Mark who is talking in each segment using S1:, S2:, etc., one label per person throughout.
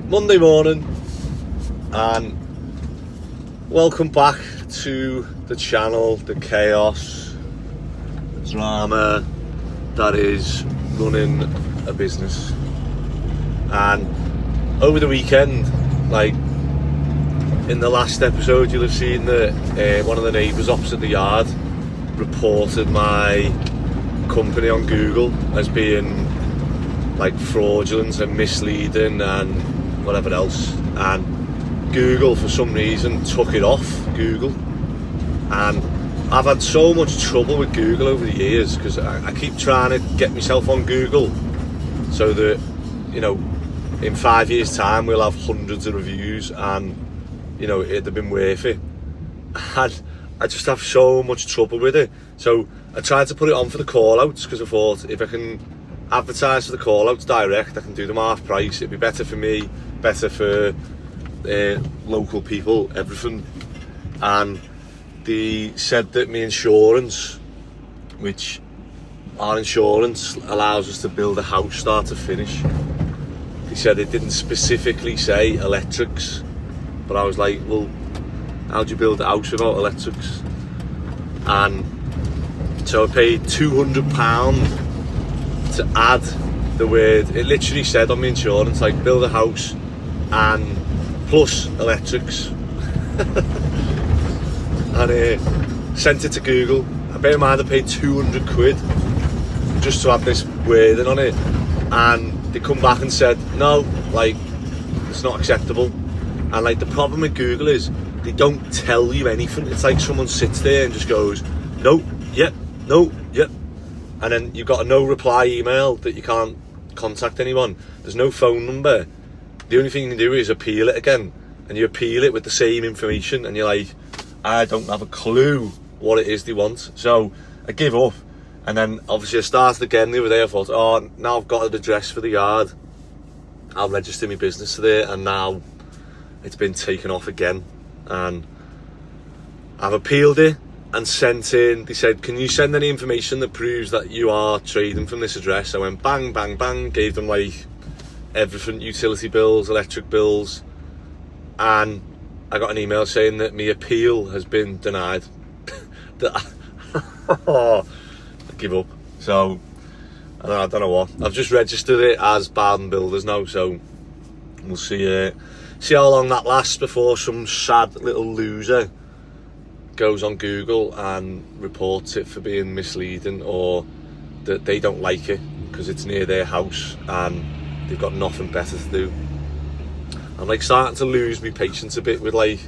S1: Monday morning, and welcome back to the channel, the chaos, drama that is running a business. And over the weekend, like in the last episode, you'll have seen that one of the neighbours opposite the yard reported my company on Google as being like fraudulent and misleading and whatever else, and Google for some reason took it off Google. And I've had so much trouble with Google over the years because I keep trying to get myself on Google so that, you know, in 5 years time we'll have hundreds of reviews and, you know, it'd have been worth it. And I just have so much trouble with it. So I tried to put it on for the call outs because I thought if I can advertise for the call outs direct, I can do them half price. It'd be better for me, better for local people, everything. And they said that my insurance, which our insurance allows us to build a house start to finish, they said it didn't specifically say electrics, but I was like, well, how do you build a house without electrics? And so I paid £200 to add the word. It literally said on my insurance, like, build a house and plus electrics. And sent it to Google. I bear in mind I paid 200 quid just to have this wording on it, and they come back and said no, like, it's not acceptable. And like, the problem with Google is they don't tell you anything. It's like someone sits there and just goes, no, yep, no, yep, and then you've got a no reply email that you can't contact anyone. There's no phone number. The only thing you can do is appeal it again, and you appeal it with the same information, and you're like, I don't have a clue what it is they want. So I give up, and then obviously I started again the other day. I thought, oh, now I've got an address for the yard, I'll register my business there, and now it's been taken off again. And I've appealed it and sent in, they said, can you send any information that proves that you are trading from this address? I went bang, bang, bang, gave them like everything, utility bills, electric bills, and I got an email saying that my appeal has been denied. I give up. So I don't know what. I've just registered it as Barden Builders now, so we'll see how long that lasts before some sad little loser goes on Google and reports it for being misleading, or that they don't like it because it's near their house and they've got nothing better to do. I'm like starting to lose my patience a bit with like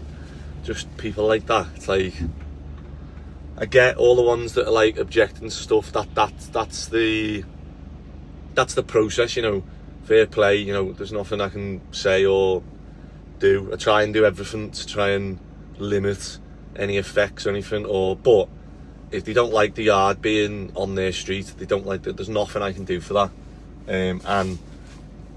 S1: just people like that. It's like, I get all the ones that are like objecting to stuff. That's the process, you know. Fair play, you know. There's nothing I can say or do. I try and do everything to try and limit any effects or anything. But if they don't like the yard being on their street, they don't like that. There's nothing I can do for that. And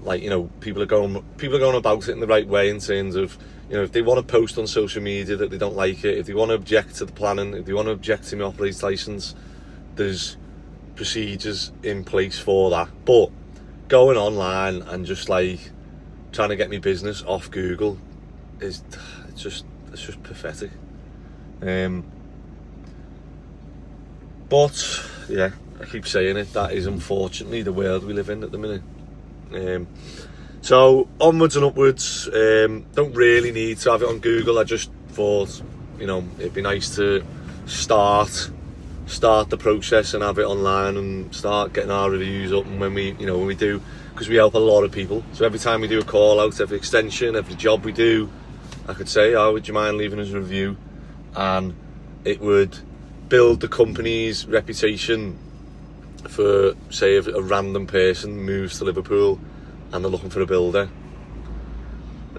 S1: like, you know, people are going about it in the right way in terms of, you know, if they want to post on social media that they don't like it, if they want to object to the planning, if they want to object to my operator's license, there's procedures in place for that. But going online and just like trying to get my business off Google it's just pathetic. But yeah, I keep saying it, that is unfortunately the world we live in at the minute. So onwards and upwards. Don't really need to have it on Google. I just thought, you know, it'd be nice to start the process and have it online and start getting our reviews up. And when we do, because we help a lot of people, so every time we do a call out, every extension, every job we do, I could say, oh, would you mind leaving us a review? And it would build the company's reputation for, say, if a random person moves to Liverpool and they're looking for a builder.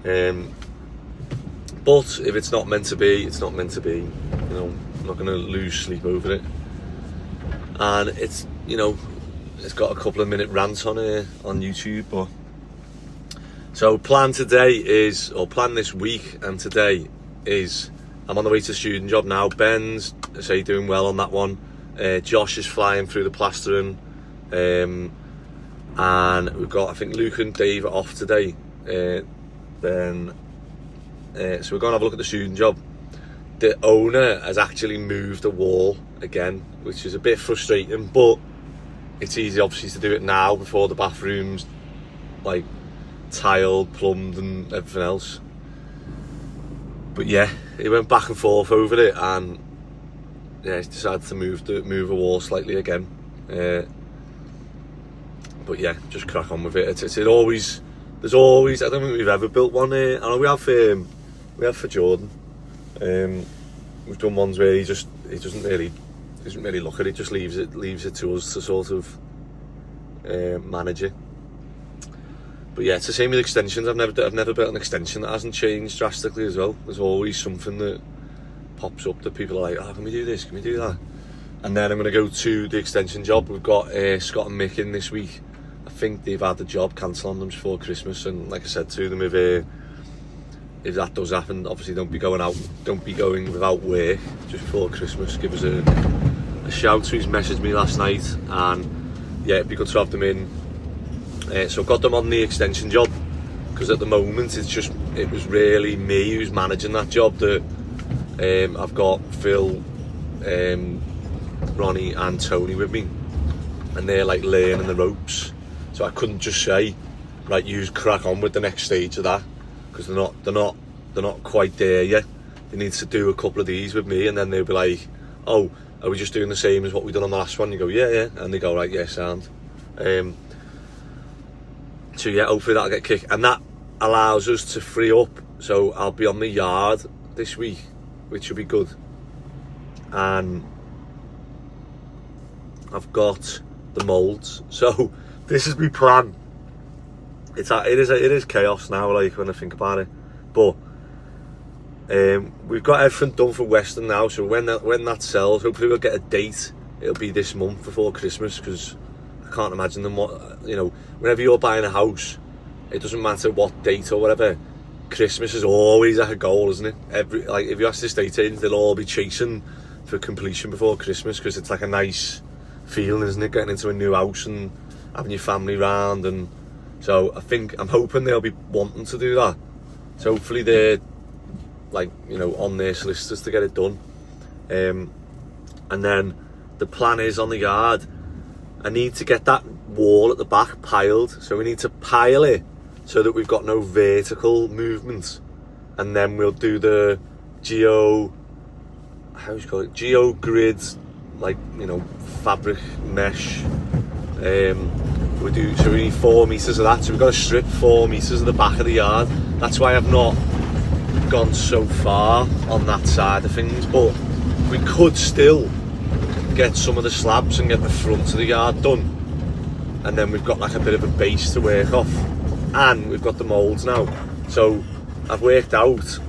S1: But if it's not meant to be, it's not meant to be. You know, I'm not going to lose sleep over it. And it's, you know, it's got a couple of minute rants on here on YouTube. But so plan this week and today is, I'm on the way to the student job now. Ben's, say, doing well on that one. Josh is flying through the plastering, and we've got, I think, Luke and Dave are off today. Then, so we're going to have a look at the shooting job. The owner has actually moved a wall again, which is a bit frustrating, but it's easy obviously to do it now before the bathroom's like tiled, plumbed and everything else. But yeah, he went back and forth over it, and yeah, he's decided to move a wall slightly again. But yeah, just crack on with it. There's always, I don't think we've ever built one here. I know we have for Jordan. We've done ones where he doesn't really look at it, just leaves it to us to sort of manage it. But yeah, it's the same with extensions. I've never built an extension that hasn't changed drastically as well. There's always something that pops up that people are like, oh, can we do this, can we do that? And then I'm going to go to the extension job. We've got Scott and Mick in this week. I think they've had the job cancelled on them before Christmas, and like I said to them, if that does happen, obviously don't be going without work just before Christmas. Give us a shout. So he's messaged me last night, and yeah, it'd be good to have them in. So I've got them on the extension job, because at the moment it was really me who's managing that job. That I've got Phil, Ronnie and Tony with me, and they're like learning the ropes. So I couldn't just say, right, you crack on with the next stage of that, because they're not quite there yet. They need to do a couple of these with me, and then they'll be like, oh, are we just doing the same as what we done on the last one? You go, yeah, and they go, right, yeah, sound. So yeah, hopefully that'll get kicked, and that allows us to free up. So I'll be on the yard this week, which will be good. And I've got the moulds. So this is my plan. It is chaos now, like, when I think about it. But we've got everything done for Western now. So when that sells, hopefully we'll get a date. It'll be this month before Christmas, because I can't imagine them. Whenever you're buying a house, it doesn't matter what date or whatever. Christmas is always like a goal, isn't it? If you ask the estate agents, they'll all be chasing for completion before Christmas, because it's like a nice feeling, isn't it? Getting into a new house and having your family round, and so I'm hoping they'll be wanting to do that. So hopefully they're on their solicitors to get it done. And then the plan is on the yard, I need to get that wall at the back piled. So we need to pile it so that we've got no vertical movement, and then we'll do the geo grid, fabric mesh. We need 4 meters of that, so we've got to strip 4 meters of the back of the yard. That's why I've not gone so far on that side of things, but we could still get some of the slabs and get the front of the yard done, and then we've got like a bit of a base to work off, and we've got the moulds now. So I've worked out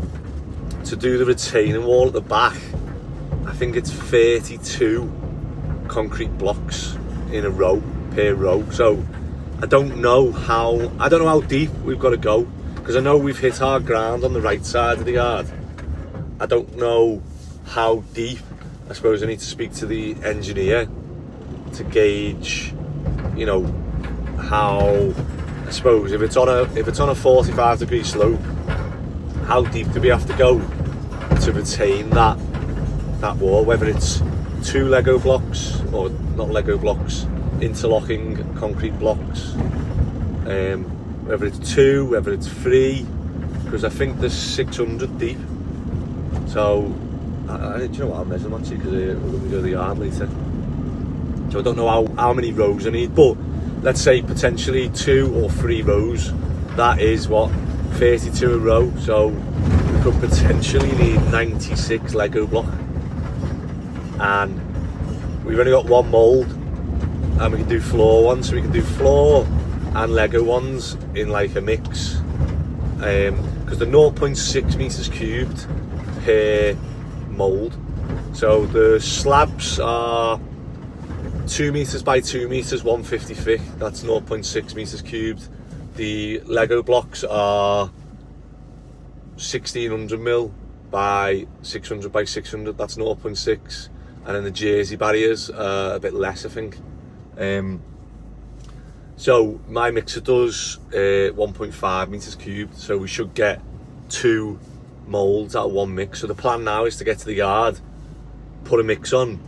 S1: to do the retaining wall at the back, I think it's 32 concrete blocks in a row, per row. So I don't know how deep we've got to go, because I know we've hit our ground on the right side of the yard. I don't know how deep. I suppose I need to speak to the engineer to gauge, how, I suppose if it's on a 45-degree slope, how deep do we have to go to retain that wall, whether it's 2 Lego blocks, or not Lego blocks, interlocking concrete blocks, whether it's 2, whether it's 3, because I think there's 600 deep. So do you know what, I'll measure them actually, because we're going to go to the yard later. So I don't know how many rows I need, but let's say potentially 2 or 3 rows. That is what, 32 a row. So we could potentially need 96 Lego block, and we've only got 1 mould, and we can do floor ones. So we can do floor and Lego ones in like a mix, because they're 0.6 meters cubed per mould. So the slabs are 2 meters by 2 meters, 150 thick. That's 0.6 meters cubed. The Lego blocks are 1600 mil by 600 by 600. That's 0.6. And then the jersey barriers are a bit less, I think. So my mixer does 1.5 meters cubed, so we should get 2 moulds out of 1 mix. So the plan now is to get to the yard, put a mix on,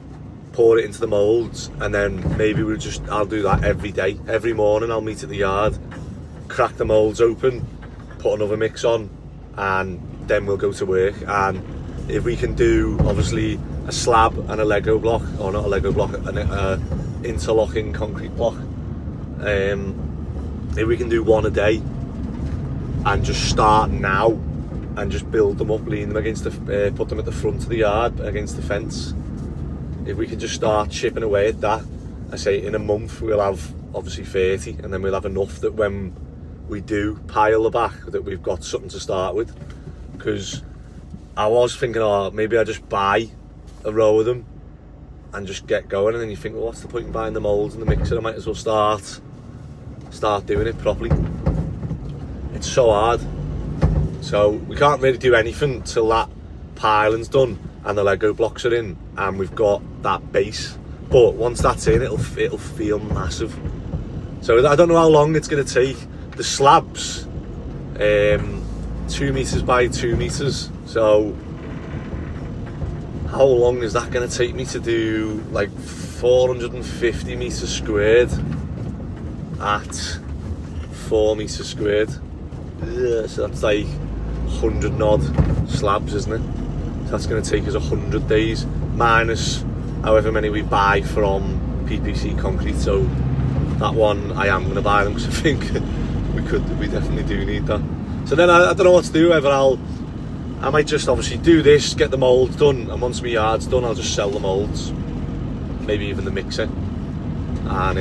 S1: pour it into the moulds, and then maybe I'll do that every day. Every morning I'll meet at the yard, crack the moulds open, put another mix on, and then we'll go to work. And if we can do obviously a slab and a Lego block, or not a Lego block, an interlocking concrete block, if we can do 1 a day and just start now and just build them up, lean them against the put them at the front of the yard against the fence, if we can just start chipping away at that, I say in a month we'll have obviously 30, and then we'll have enough that when we do pile the back, that we've got something to start with. Because I was thinking, oh, maybe I just buy a row of them and just get going, and then you think, well, what's the point in buying the moulds and the mixer? I might as well start doing it properly. It's so hard. So we can't really do anything till that piling's done and the Lego blocks are in and we've got that base. But once that's in, it'll feel massive. So I don't know how long it's going to take. The slabs, 2 meters by 2 meters. So how long is that going to take me to do? Like 450 meters squared at 4 meters squared. Yeah, so that's like 100 odd slabs, isn't it? So that's going to take us 100 days, minus however many we buy from PPC concrete. So that one, I am going to buy them because I think we definitely do need that. So then I don't know what to do. Whether I might just obviously do this, get the moulds done, and once my yard's done, I'll just sell the moulds, maybe even the mixer. And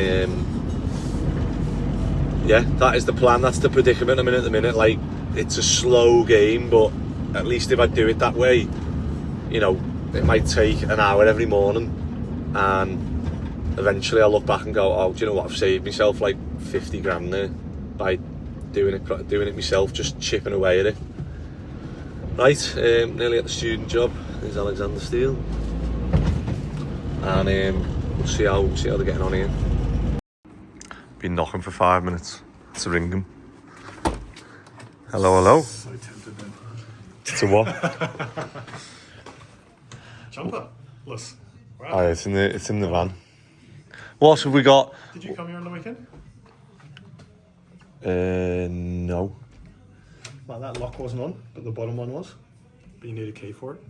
S1: yeah, that is the plan. That's the predicament I'm in at the minute. Like, it's a slow game, but at least if I do it that way, you know, it might take an hour every morning, and eventually I'll look back and go, oh, do you know what, I've saved myself like 50 grand there by doing it myself, just chipping away at it. Right, nearly at the student job. There's Alexander Steele, and we'll see how they're getting on here. Been knocking for 5 minutes to ring them. Hello.
S2: So tempted then.
S1: To what?
S2: Jumper. Listen. Wow.
S1: Oh, it's in the van. What else have we got?
S2: Did you come here on the weekend?
S1: No.
S2: Well, that lock wasn't on, but the bottom one was. But you need a key for it.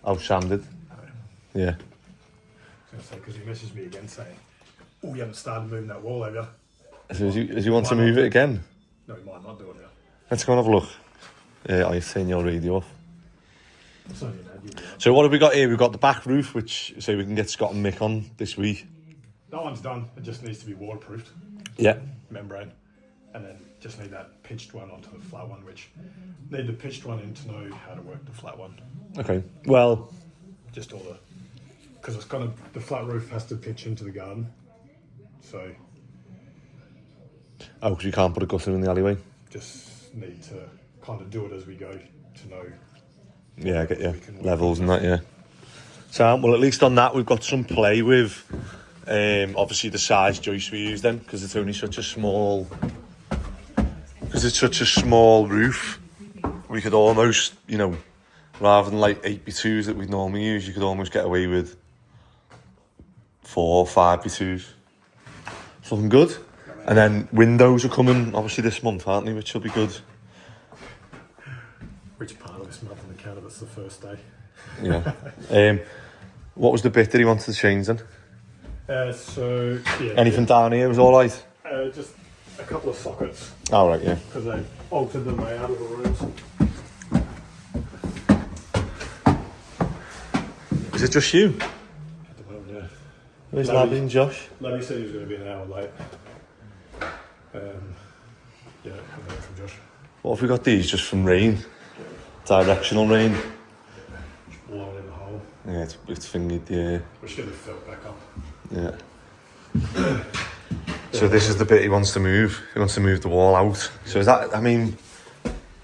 S1: Oh, Sam did.
S2: Oh.
S1: Yeah.
S2: I was going to say, because you messaged me again saying, oh, you haven't started moving that wall, have you?
S1: So as you want to move it again?
S2: No, you might not do it now.
S1: Let's go and have a look. I've seen your radio off.
S2: It's only an ad, you
S1: So what have we got here? We've got the back roof, which say we can get Scott and Mick on this week.
S2: That one's done. It just needs to be waterproofed.
S1: Yeah.
S2: Membrane. And then just need that pitched one onto the flat one, which need the pitched one in to know how to work the flat one.
S1: Okay. Well,
S2: Just all the... Because it's kind of... The flat roof has to pitch into the garden. So...
S1: oh, because you can't put a gutter in the alleyway.
S2: Just need to kind of do it as we go to know.
S1: Yeah, I get you. Levels and that, yeah. So, well, at least on that, we've got some play with, obviously, the size joist we use then, because it's only such a small... Because it's such a small roof, we could almost, you know, rather than like 8x2s that we'd normally use, you could almost get away with 4 or 5x2s. It's looking good. And then windows are coming, obviously, this month, aren't they? Which will be good.
S2: Which part of this month on the counter? That's the first day.
S1: Yeah. What was the bit that he wanted to change then?
S2: So, yeah.
S1: Anything down here was all right?
S2: Just a couple of sockets.
S1: Oh, right, yeah.
S2: Because they altered the layout of the rooms.
S1: Is it just you?
S2: At the moment, yeah.
S1: Where's
S2: Larry.
S1: Labby and Josh?
S2: Larry said he was going to be an hour late. Yeah, I'm waiting from Josh.
S1: What have we got these just from rain? Directional rain?
S2: Just blowing in the hole.
S1: Yeah, it's fingered, yeah.
S2: We should have filled back up.
S1: Yeah. So this is the bit he wants to move. He wants to move the wall out. So is that, I mean,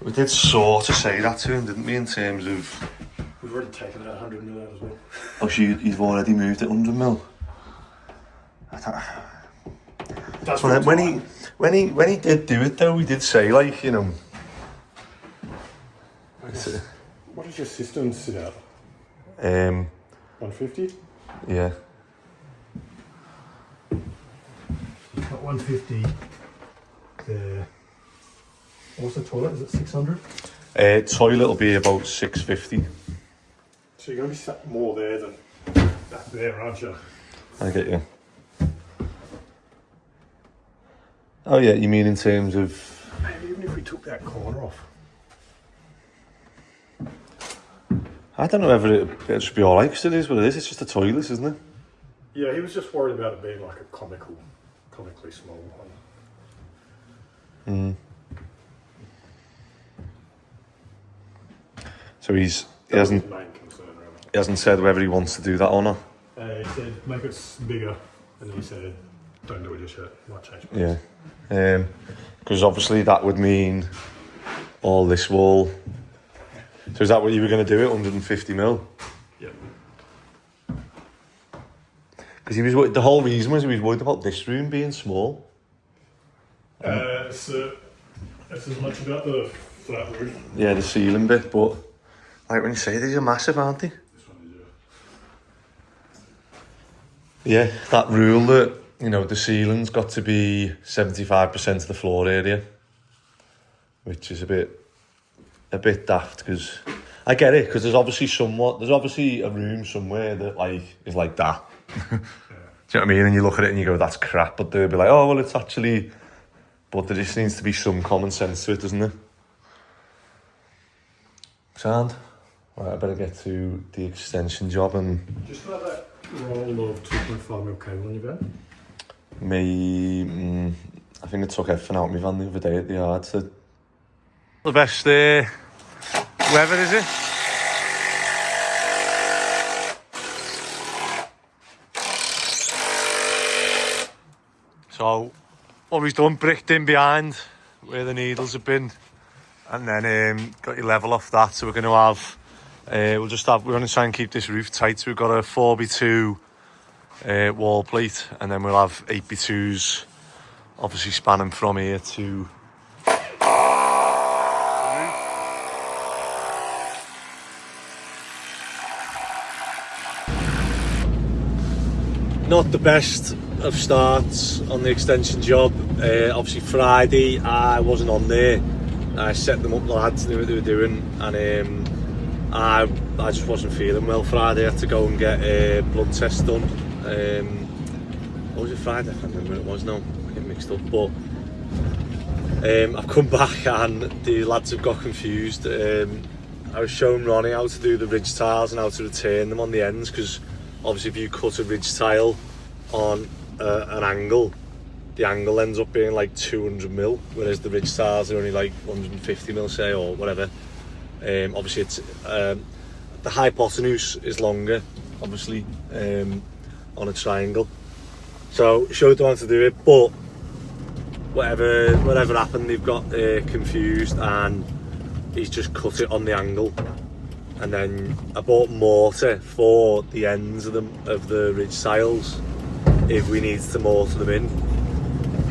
S1: we did sort of say that to him, didn't we, in terms of...
S2: We've already taken that 100 mil out as well.
S1: Oh, so you've already moved it 100 mil?
S2: That's
S1: Well,
S2: what
S1: when he did do it though, he did say like, you know.
S2: What does your system sit at? 150?
S1: Yeah.
S2: You've got 150 there. What's the toilet? Is it 600?
S1: Toilet will be about 650.
S2: So you're going to be sat more there than back there, aren't you?
S1: I get you. Oh yeah, you mean in terms of...
S2: Maybe even if we took that corner off.
S1: I don't know whether it should be alright, because it is what it is. It's just a toilet, isn't it?
S2: Yeah, he was just worried about it being like a comically small one.
S1: So he
S2: That was his
S1: hasn't
S2: main concern, really.
S1: he hasn't said whether he wants to do that or not.
S2: He said make it bigger, and then he said don't do it just yet. Might change plans.
S1: Yeah. Because obviously that would mean all this wall. So is that what you were going to do it? 150 mil?
S2: Yeah.
S1: Because the whole reason was he was worried about this room being small.
S2: So it's as much about the flat roof.
S1: Yeah, the ceiling bit, but like when you say these are massive, aren't they?
S2: This one is, yeah.
S1: Yeah, that rule that, you know, the ceiling's got to be 75% of the floor area, which is a bit daft, because I get it, because there's obviously a room somewhere that like is like that. Do you know what I mean? And you look at it and you go, that's crap, but they'll be like, oh well, it's actually, but there just needs to be some common sense to it, doesn't it? Sound? Right, I better get to the extension job and
S2: Just got that roll of 2.5 mil cable on your van.
S1: I think I took everything out of my van the other day at the yard. So the best weather, is it? So what we've done, bricked in behind where the needles have been, and then got your level off that. So we're going to have we're going to try and keep this roof tight. So we've got a 4x2 wall plate, and then we'll have 8x2s obviously spanning from here to not the best of starts on the extension job. Obviously Friday I wasn't on there. I set them up, the lads knew what they were doing, and I just wasn't feeling well Friday. I had to go and get a blood test done. What was it, Friday? I can't remember what it was now, I get mixed up, but I've come back and the lads have got confused. I was showing Ronnie how to do the ridge tiles and how to return them on the ends, because obviously if you cut a ridge tile on an angle, the angle ends up being like 200 mil, whereas the ridge tiles are only like 150 mil, say, or whatever. Obviously it's the hypotenuse is longer, obviously, on a triangle. So showed them how to do it, but whatever happened, they've got confused, and he's just cut it on the angle. And then I bought mortar for the ends of the ridge tiles if we need to mortar them in.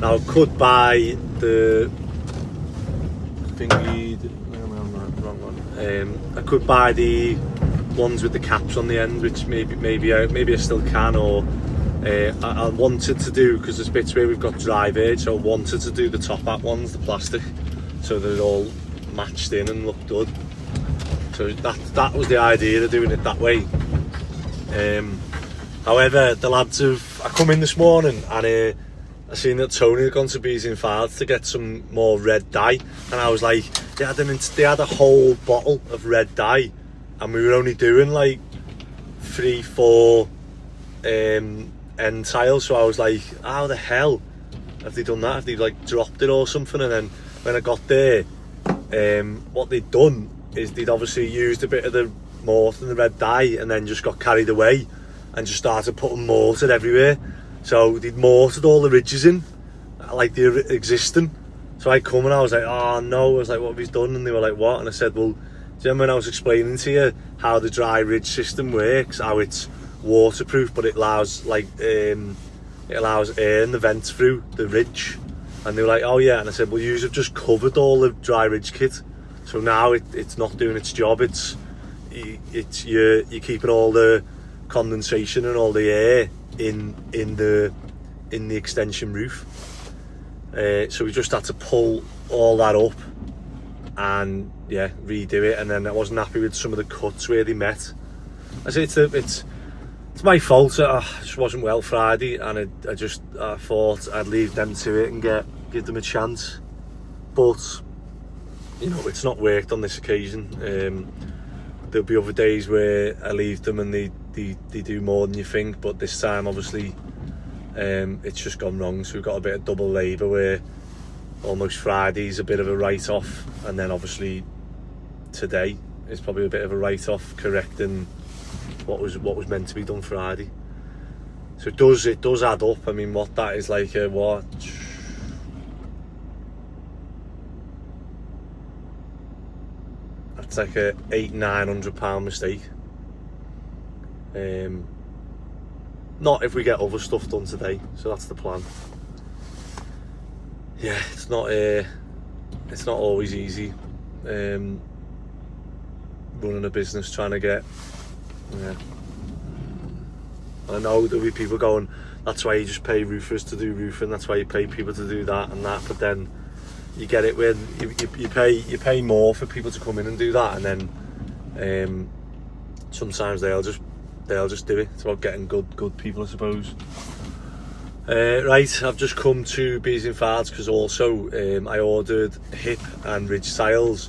S1: Now I could buy the I could buy the ones with the caps on the end, which maybe I still can, or I wanted to do, because there's bits where we've got drive edge, so I wanted to do the top hat ones, the plastic, so that it all matched in and looked good. So that was the idea of doing it that way. However, the lads I come in this morning and I seen that Tony had gone to Bees in Files to get some more red dye, and I was like, they had a whole bottle of red dye, and we were only doing like 3-4 end tiles. So I was like, how the hell have they done that? Have they like dropped it or something? And then when I got there, what they'd done is they'd obviously used a bit of the mortar and the red dye, and then just got carried away and just started putting mortar everywhere. So they'd mortared all the ridges in, like they're existing. So I come and I was like, oh no, I was like, what have you done? And they were like, what? And I said, well, do you remember when I was explaining to you how the dry ridge system works, how it's waterproof, but it allows like it allows air in the vent through the ridge. And they were like, oh yeah, and I said, well, you have just covered all the dry ridge kit, so now it's not doing its job. You're keeping all the condensation and all the air in the extension roof. So we just had to pull all that up and yeah, redo it. And then I wasn't happy with some of the cuts where they met. I said it's my fault. I just wasn't well Friday, and I thought I'd leave them to it and give them a chance. But you know, it's not worked on this occasion. There'll be other days where I leave them and they do more than you think, but this time obviously it's just gone wrong. So we've got a bit of double labour where almost Friday's a bit of a write-off, and then obviously today is probably a bit of a write-off, correcting what was meant to be done Friday. So it does add up. I mean, what that is like what? That's like a £800-900 mistake. Not if we get other stuff done today, so that's the plan. Yeah, it's not always easy running a business, trying to get. Yeah, I know there'll be people going, that's why you just pay roofers to do roofing, that's why you pay people to do that and that, but then you get it when you pay more for people to come in and do that, and then sometimes they'll just do it. It's about getting good people, I suppose. Right, I've just come to Beers and Fards because also I ordered hip and ridge tiles,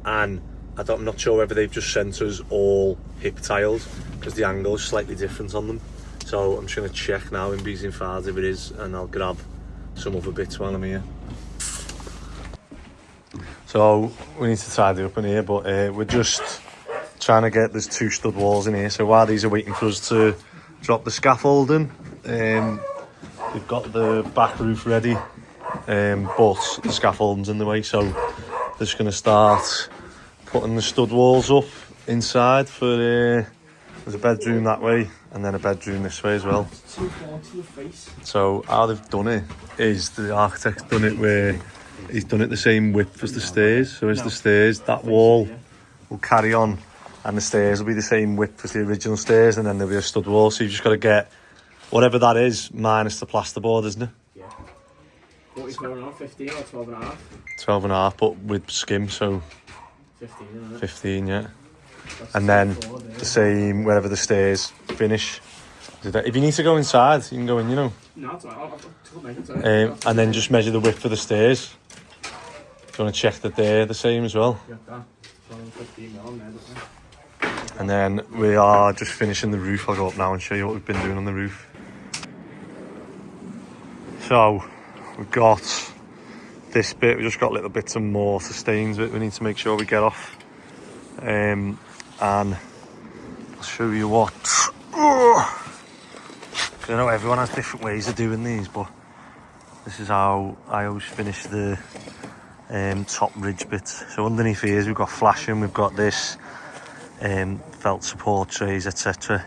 S1: and I'm not sure whether they've just sent us all hip tiles because the angle is slightly different on them. So I'm just going to check now in Beers and Fards if it is, and I'll grab some other bits while I'm here. So we need to tidy up in here, but we're just trying to get, there's 2 stud walls in here, so while these are waiting for us to drop the scaffolding, we've got the back roof ready, but the scaffolding's in the way, so they're just going to start putting the stud walls up inside for there's a bedroom that way and then a bedroom this way as well. So how they've done it is the architect's done it where he's done it the same width as the stairs, so as the stairs, that wall will carry on and the stairs will be the same width as the original stairs, and then there'll be a stud wall, so you've just got to get whatever that is minus the plasterboard, isn't it?
S3: Yeah. What is going on, 15 or 12 and a half?
S1: 12 and a half, but with skim, so
S3: 15, isn't it?
S1: 15, yeah.
S3: That's
S1: And then
S3: forward,
S1: the same wherever the stairs finish. If you need to go inside, you can go in, you know.
S3: No, it's alright, I'll make it.
S1: And then just measure the width for the stairs. Do you want to check that they're the same as well?
S3: Got that. 15 mil on there, doesn't it?
S1: And then we are just finishing the roof. I'll go up now and show you what we've been doing on the roof. So we've got this bit, we've just got little bits of mortar stains that we need to make sure we get off. And I'll show you what. I know everyone has different ways of doing these, but this is how I always finish the top ridge bits. So underneath here we've got flashing, we've got this felt support trays, etc.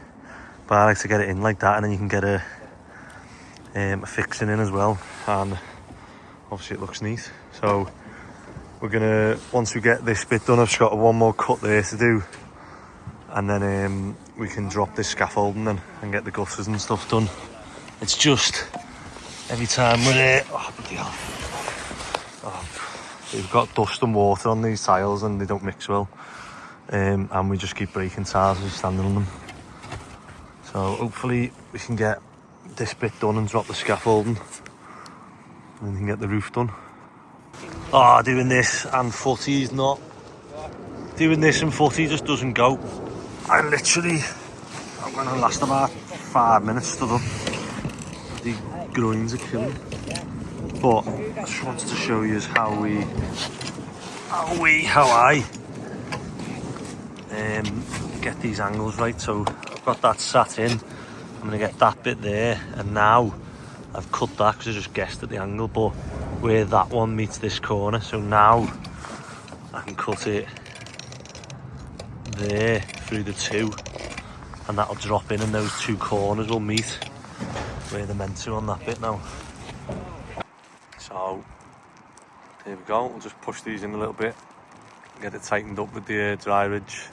S1: But I like to get it in like that, and then you can get a fixing in as well, and obviously it looks neat. So we're gonna, once we get this bit done, I've just got one more cut there to do, and then we can drop this scaffolding then and get the gutters and stuff done. It's just every time we're there, oh bloody hell, we've got dust and water on these tiles and they don't mix well, and we just keep breaking tiles as we're standing on them. So hopefully we can get this bit done and drop the scaffolding, and we can get the roof done. Oh, doing this and footy is not. Doing this and footy just doesn't go. I'm going to last about 5 minutes stood up. The groins are killing. But I just wanted to show you how I get these angles right. So I've got that sat in. I'm going to get that bit there, and now I've cut that because I just guessed at the angle, but where that one meets this corner, so now I can cut it there through the two, and that'll drop in and those two corners will meet. where they're meant to on that bit now. So here we go, we'll just push these in a little bit, get it tightened up with the dry ridge,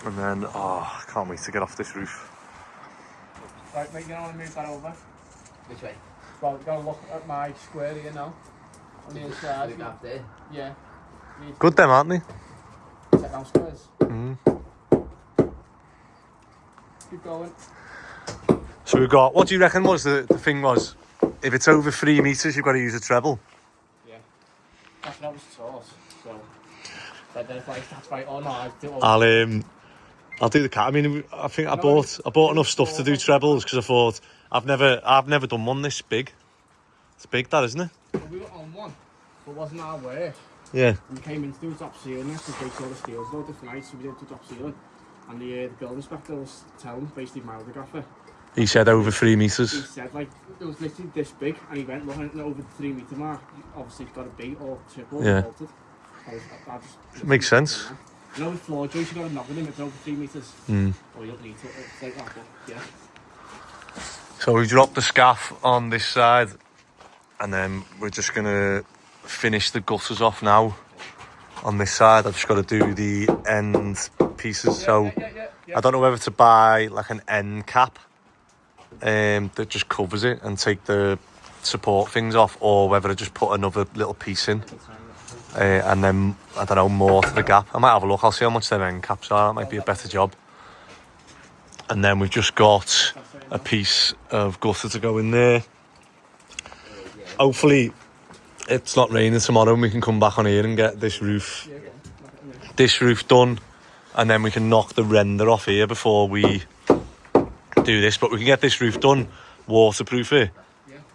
S1: and then, oh, I can't wait to get off this roof.
S3: Right, mate, you don't want to move that over?
S4: Which way?
S3: Well, go look at my square here now. On the inside.
S4: Look up there.
S3: Yeah.
S1: Good them, aren't they?
S3: Check out squares. Keep going.
S1: So we've got, what do you reckon was the thing was? If it's over 3 metres, you've got to use a treble.
S3: Yeah. That's what I was taught. So, I don't know if that's right or not.
S1: I'll do the cat. I mean, I think I bought enough stuff to do trebles because I thought I've never done one this big. It's big, that, isn't it?
S3: Well, we were on one, but it wasn't our work.
S1: Yeah.
S3: We came in to do a top ceiling because they saw the steels load different heights, so we did the top ceiling. And the building inspector was telling basically mildographer.
S1: He said over 3
S3: He
S1: metres.
S3: said like it was literally this big, and he went looking at over the 3 metre mark. Obviously, it's got to be or triple or
S1: Yeah.
S3: bolted. I just
S1: Makes sense.
S3: You know, with floor joists, you got to knock it in. It's over 3 metres. Or you don't need to. It's like that, but yeah.
S1: So we dropped the scaff on this side, and then we're just gonna finish the gutters off now. On this side, I've just got to do the end pieces. So I don't know whether to buy like an end cap that just covers it and take the support things off, or whether I just put another little piece in. And then, I don't know, more to the gap. I might have a look, I'll see how much their end caps are, that might be a better job. And then we've just got a piece of gutter to go in there. Hopefully it's not raining tomorrow and we can come back on here and get this roof done, and then we can knock the render off here before we do this. But we can get this roof done, waterproof it.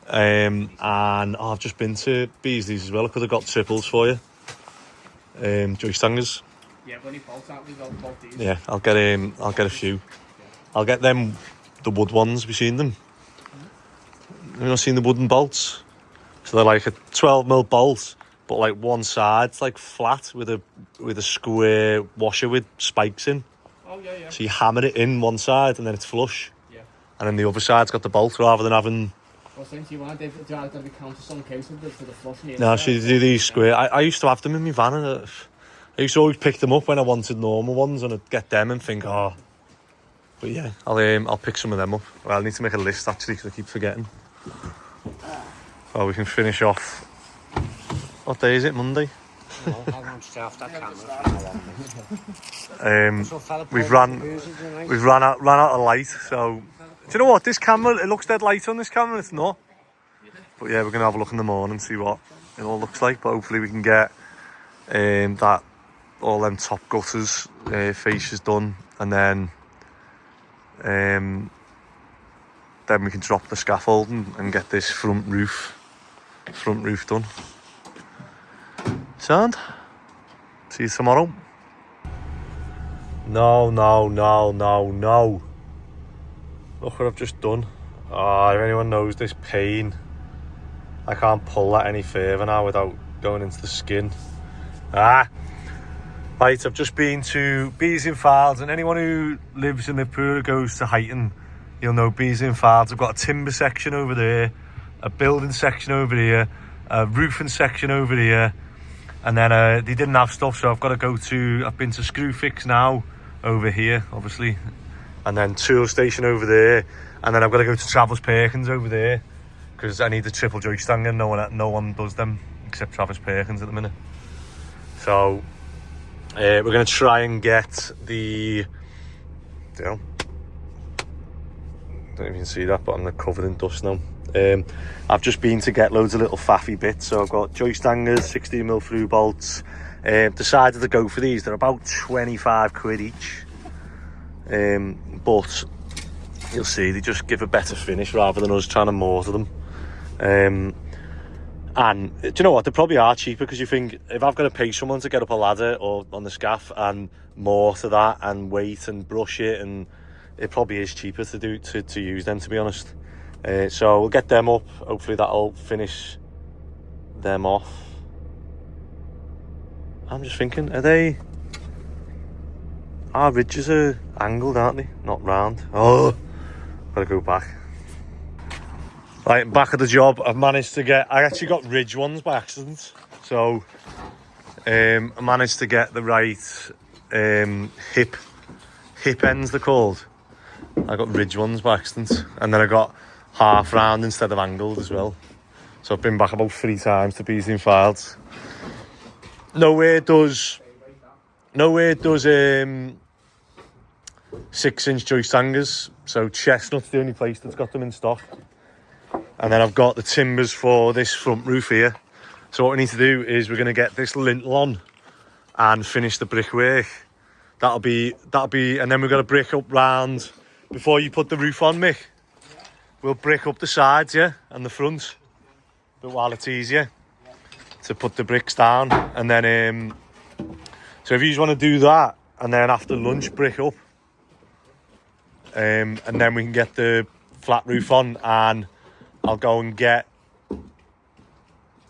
S1: And I've just been to Beasley's as well. I could have got triples for you. Joist hangers.
S3: Yeah, bloody bolts out. We got both these.
S1: Yeah, I'll get a few. I'll get them, the wood ones. Have you seen them? Have you not seen the wooden bolts? So they're like a 12mm bolt, but like one side's like flat with a square washer with spikes in.
S3: Oh yeah, yeah.
S1: So you hammer it in one side and then it's flush.
S3: Yeah.
S1: And then the other side's got the bolt rather than having.
S3: Well, since you want, they've got to be counter some cases for the flush here.
S1: No, so you do these square. I used to have them in my van, and I used to always pick them up when I wanted normal ones, and I'd get them and think, oh. But yeah, I'll pick some of them up. Well, I need to make a list actually because I keep forgetting. So we can finish off. What day is it? Monday. We've run out of light. So do you know what? This camera, it looks dead light on this camera. It's not. But yeah, we're gonna have a look in the morning and see what it all looks like. But hopefully we can get that all them top gutters fascias done, and then we can drop the scaffolding and get this front roof done. Sound? See you tomorrow. No. Look what I've just done. If anyone knows this pain, I can't pull that any further now without going into the skin. Right, I've just been to Beasley and Fards, and anyone who lives in Liverpool or goes to Heighton, you'll know Beasley and Fards. I've got a timber section over there, a building section over here, a roofing section over here, and then they didn't have stuff, so I've been to Screwfix now over here, obviously, and then tool station over there, and then I've got to go to Travis Perkins over there because I need the triple joist hanger. No one does them except Travis Perkins at the minute. So we're going to try and get the, don't even see that, but I'm covered in dust now. I've just been to get loads of little faffy bits. So I've got joist hangers, 16mm through bolts. Decided to go for these. They're about 25 quid each. But you'll see, they just give a better finish rather than us trying to mortar them. And do you know what? They probably are cheaper because you think, if I've got to pay someone to get up a ladder or on the scaff and mortar that and wait and brush it, and it probably is cheaper to use them, to be honest. So we'll get them up. Hopefully that'll finish them off. I'm just thinking, our ridges are angled, aren't they? Not round. Oh, gotta go back. Right, back at the job. I've managed to get, I actually got ridge ones by accident. So I managed to get the right hip ends, they're called. I got ridge ones by accident, and then I got half round instead of angled as well. So I've been back about 3 times to Beasley and Files. Nowhere does 6-inch joist hangers. So Chestnut's the only place that's got them in stock. And then I've got the timbers for this front roof here. So what we need to do is we're going to get this lintel on and finish the brickwork. That'll be, and then we've got to brick up round. Before you put the roof on, Mick, we'll brick up the sides, yeah, and the front. But while it's easier to put the bricks down, and then so if you just want to do that, and then after lunch brick up, and then we can get the flat roof on, and I'll go and get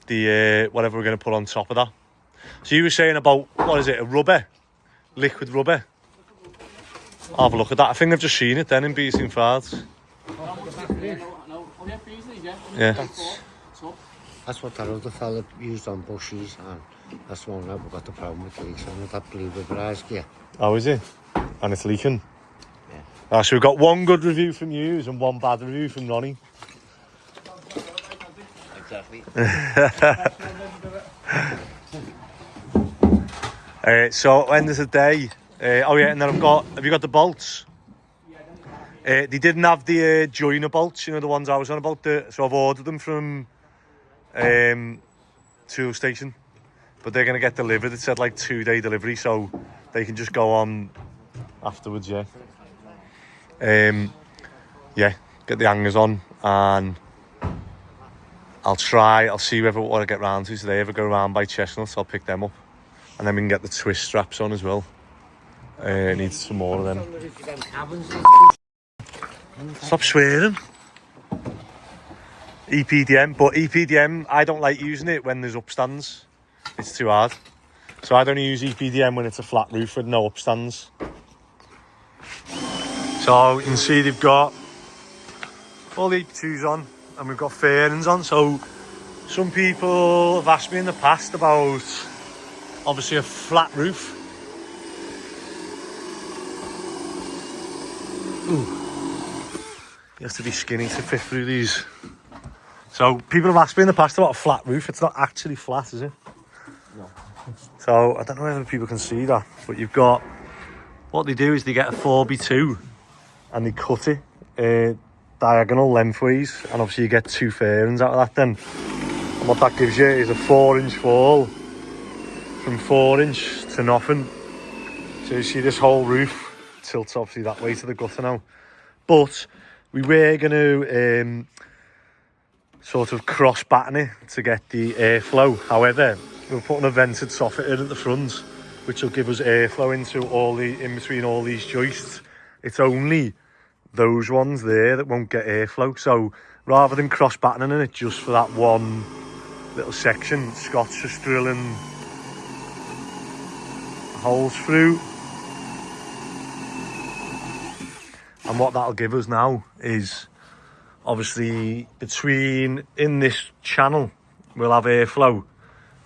S1: the whatever we're going to put on top of that. So you were saying about, what is it, a rubber, liquid rubber? I'll have a look at that. I think I've just seen it then in Beasley and Files. Yeah.
S4: That's what that other fella used on bushes, and that's the one that we got the problem with leaks on it, that blue rubberised gear.
S1: Oh, is it? And it's leaking?
S4: Yeah.
S1: So we've got 1 good review from you and 1 bad review from Ronnie.
S4: Exactly.
S1: So end of the day. Oh yeah, and then have you got the bolts? They didn't have the joiner bolts, you know, the ones I was on about. So I've ordered them from Tool Station, but they're going to get delivered. It said like 2-day delivery, so they can just go on afterwards, yeah. Yeah, get the hangers on, and I'll see what I get round to today. If I go around by Chestnuts, I'll pick them up, and then we can get the twist straps on as well. Need some more of them. Stop swearing. EPDM, but EPDM, I don't like using it when there's upstands. It's too hard. So I'd only use EPDM when it's a flat roof with no upstands. So you can see they've got all the 82s on, and we've got fairings on. So some people have asked me in the past about obviously a flat roof. Ooh. You have to be skinny to fit through these. So people have asked me in the past about a flat roof. It's not actually flat, is it?
S4: No.
S1: So I don't know whether people can see that, but you've got, what they do is they get a 4x2 and they cut it diagonal lengthways, and obviously you get 2 fairings out of that then. And what that gives you is a 4-inch fall from 4-inch to nothing. So you see this whole roof tilts obviously that way to the gutter now. But we were going to sort of cross batten it to get the airflow. However, we're putting a vented soffit in at the front, which will give us airflow in between all these joists. It's only those ones there that won't get airflow. So rather than cross battening it just for that one little section, Scott's just drilling holes through. And what that'll give us now is, obviously, in this channel, we'll have airflow.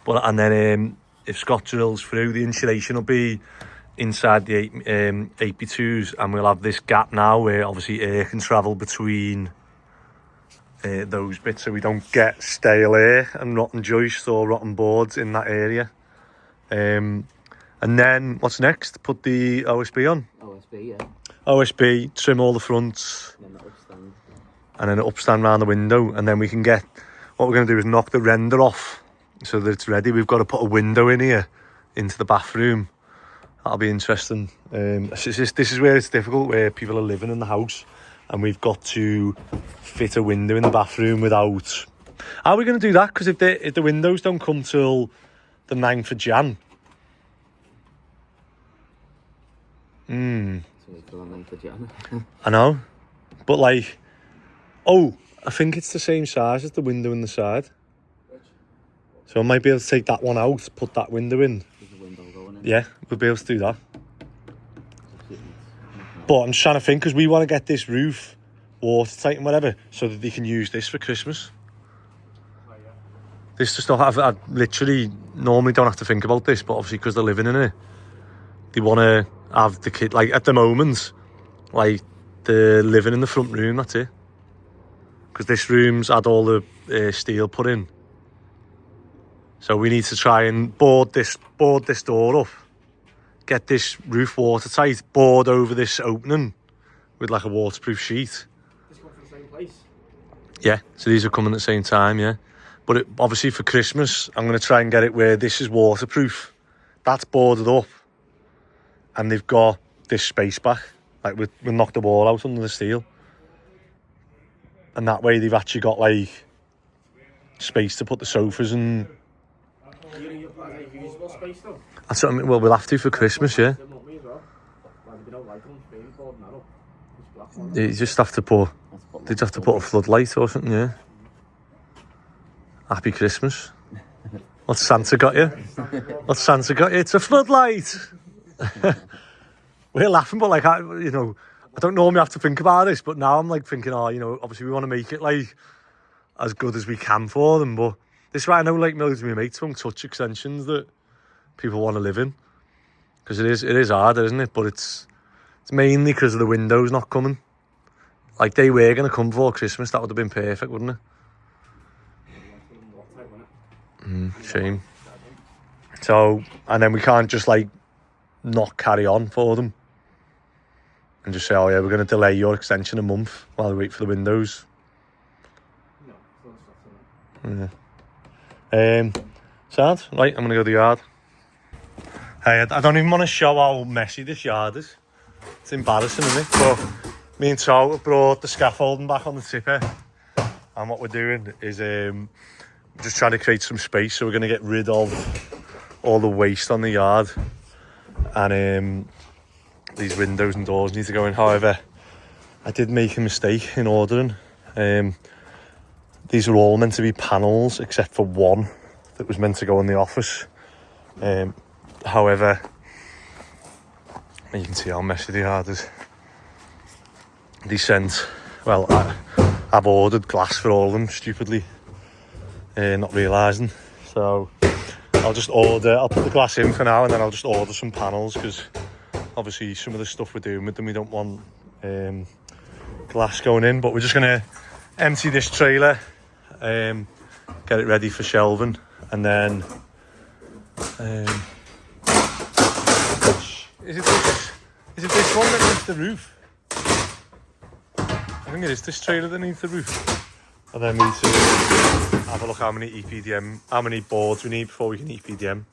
S1: And then if Scott drills through, the insulation will be inside the 8x2s, and we'll have this gap now where obviously air can travel between those bits, so we don't get stale air and rotten joists or rotten boards in that area. And then what's next? Put the OSB on.
S4: OSB, yeah.
S1: OSB, trim all the fronts, and then upstand around the window, and then we can get, what we're going to do is knock the render off so that it's ready. We've got to put a window in here into the bathroom. That'll be interesting. This is where it's difficult, where people are living in the house and we've got to fit a window in the bathroom without... How are we going to do that? Because if the windows don't come till the 9th of Jan. I know, but like, oh, I think it's the same size as the window in the side. So I might be able to take that one out, put that window in. Yeah, we'll be able to do that. But I'm just trying to think, because we want to get this roof watertight and whatever, so that they can use this for Christmas.
S3: Oh, yeah.
S1: This is stuff I literally normally don't have to think about this, but obviously because they're living in it, they want to have the kid, like at the moment, like they're living in the front room, that's it. Because this room's had all the steel put in. So we need to try and board this door up, get this roof watertight, board over this opening with like a waterproof sheet.
S3: Just come from the same place.
S1: Yeah, so these are coming at the same time, yeah. But obviously for Christmas, I'm going to try and get it where this is waterproof. That's boarded up. And they've got this space back. Like we'll knock the wall out under the steel. And that way they've actually got like space to put the sofas and...
S3: You've got a usable space though.
S1: That's what I mean. Well, we'll have to for Christmas, yeah. You just have to put... They just have to put a floodlight or something, yeah. Happy Christmas. What's Santa got you? What's Santa got you? It's a floodlight! We're laughing, but like, I don't normally have to think about this, but now I'm like thinking, obviously we want to make it like as good as we can for them, but this right, I know like millions of my mates won't touch extensions that people want to live in, because it is hard, isn't it? But it's mainly because of the windows not coming. Like they were going to come for Christmas, that would have been perfect, wouldn't it? Shame. So, and then we can't just like not carry on for them and just say, oh yeah, we're going to delay your extension a month while we wait for the windows. No, yeah. Sad. Right, I'm going to go to the yard. Hey, I don't even want to show how messy this yard is. It's embarrassing, isn't it? But me and Sol have brought the scaffolding back on the tipper, and what we're doing is just trying to create some space, so we're going to get rid of all the waste on the yard, and these windows and doors need to go in. However, I did make a mistake in ordering. These are all meant to be panels except for one that was meant to go in the office. However, you can see how messy the yard is. They sent, well, I've ordered glass for all of them, stupidly, not realising. So I'll put the glass in for now, and then I'll just order some panels, because obviously some of the stuff we're doing with them, we don't want glass going in. But we're just going to empty this trailer, get it ready for shelving, and then is it this one that needs the roof? I think it is this trailer that needs the roof. And then we need to have a look how many boards we need before we can EPDM.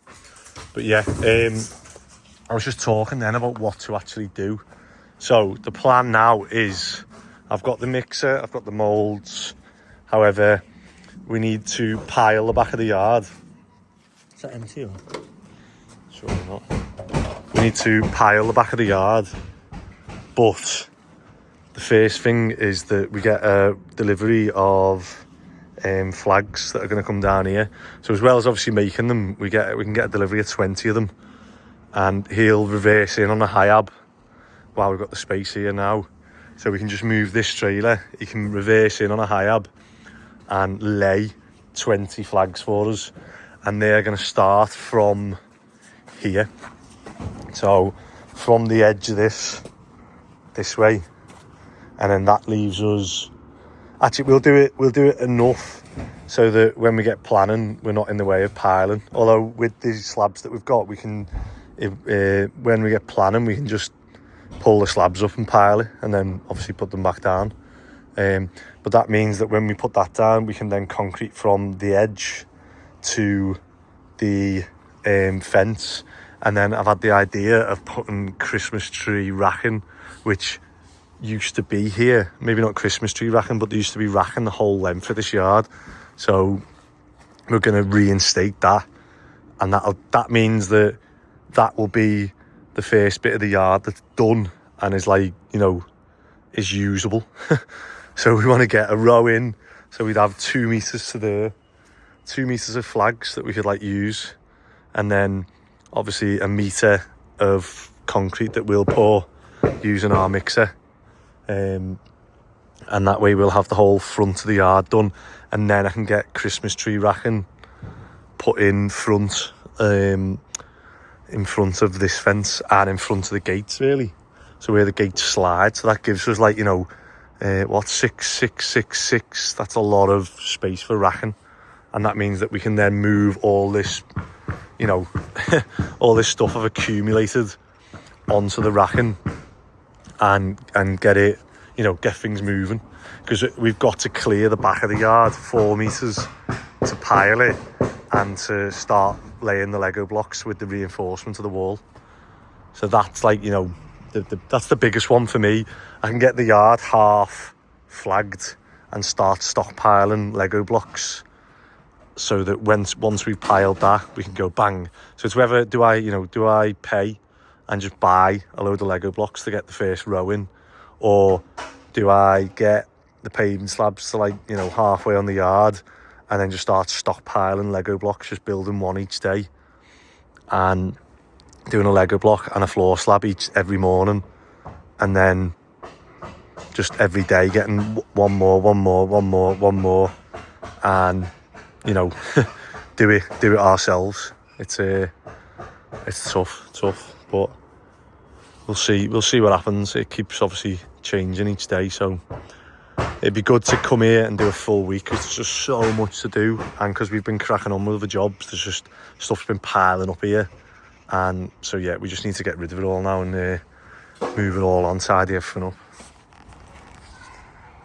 S1: But yeah, I was just talking then about what to actually do. So the plan now is, I've got the mixer, I've got the moulds. However, we need to pile the back of the yard. Is that empty or? Surely not. We need to pile the back of the yard. But the first thing is that we get a delivery of flags that are going to come down here. So as well as obviously making them, we can get a delivery of 20 of them, and he'll reverse in on a high-ab while we've got the space here now. So we can just move this trailer, he can reverse in on a high-ab and lay 20 flags for us, and they're going to start from here. So from the edge of this way, and then that leaves us, actually we'll do it enough so that when we get planning, we're not in the way of piling. Although with these slabs that we've got, we can, when we get planning, we can just pull the slabs up and pile it, and then obviously put them back down. But that means that when we put that down, we can then concrete from the edge to the fence. And then I've had the idea of putting Christmas tree racking, which used to be here. Maybe not Christmas tree racking, but there used to be racking the whole length of this yard. So we're going to reinstate that. And that means that will be the first bit of the yard that's done and is like, is usable. So we want to get a row in. So we'd have 2 meters to there, 2 meters of flags that we could like use. And then obviously a metre of concrete that we'll pour using our mixer. And and that way we'll have the whole front of the yard done, and then I can get Christmas tree racking put in front of this fence and in front of the gates, really, so where the gates slide. So that gives us, like, you know, 6, that's a lot of space for racking, and that means that we can then move all this, you know, all this stuff I've accumulated onto the racking and get it, you know, get things moving, because we've got to clear the back of the yard 4 meters to pile it and to start laying the Lego blocks with the reinforcement of the wall. So that's, like, you know, that's the biggest one for me. I can get the yard half flagged and start stockpiling Lego blocks, so that once we've piled that, we can go bang. So it's whether do I pay and just buy a load of Lego blocks to get the first row in, or do I get the paving slabs to, like, you know, halfway on the yard and then just start stockpiling Lego blocks, just building one each day and doing a Lego block and a floor slab every morning, and then just every day getting one more, and, you know, do it ourselves. It's tough, but we'll see what happens. It keeps obviously changing each day, so it'd be good to come here and do a full week, because there's just so much to do, and because we've been cracking on with other jobs, there's just stuff's been piling up here, and so yeah, we just need to get rid of it all now and move it all on, tidy everything up.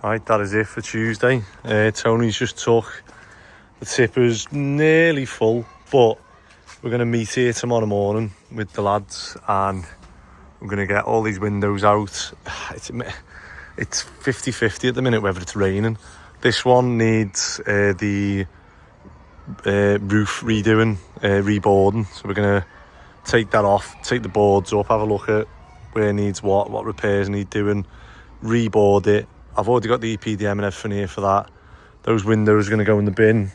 S1: Right, that is it for Tuesday. Tony's just took the tippers nearly full, but we're going to meet here tomorrow morning with the lads, and we're going to get all these windows out. It's 50-50 at the minute whether it's raining. This one needs the roof redoing, reboarding, so we're going to take that off, take the boards up, have a look at where it needs what repairs need doing, reboard it. I've already got the EPDM and everything here for that. Those windows are going to go in the bin.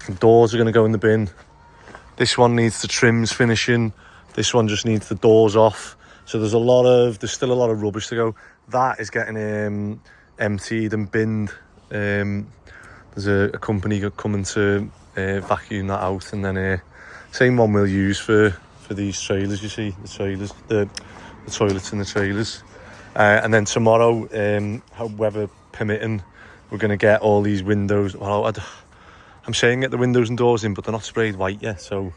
S1: The doors are going to go in the bin. This one needs the trims finishing. This one just needs the doors off. So there's still a lot of rubbish to go. That is getting emptied and binned. There's a company coming to vacuum that out, and then same one we'll use for these trailers. You see the trailers, the toilets in the trailers. And then tomorrow, weather permitting, we're going to get all these windows. Well, I'm saying get the windows and doors in, but they're not sprayed white yet. So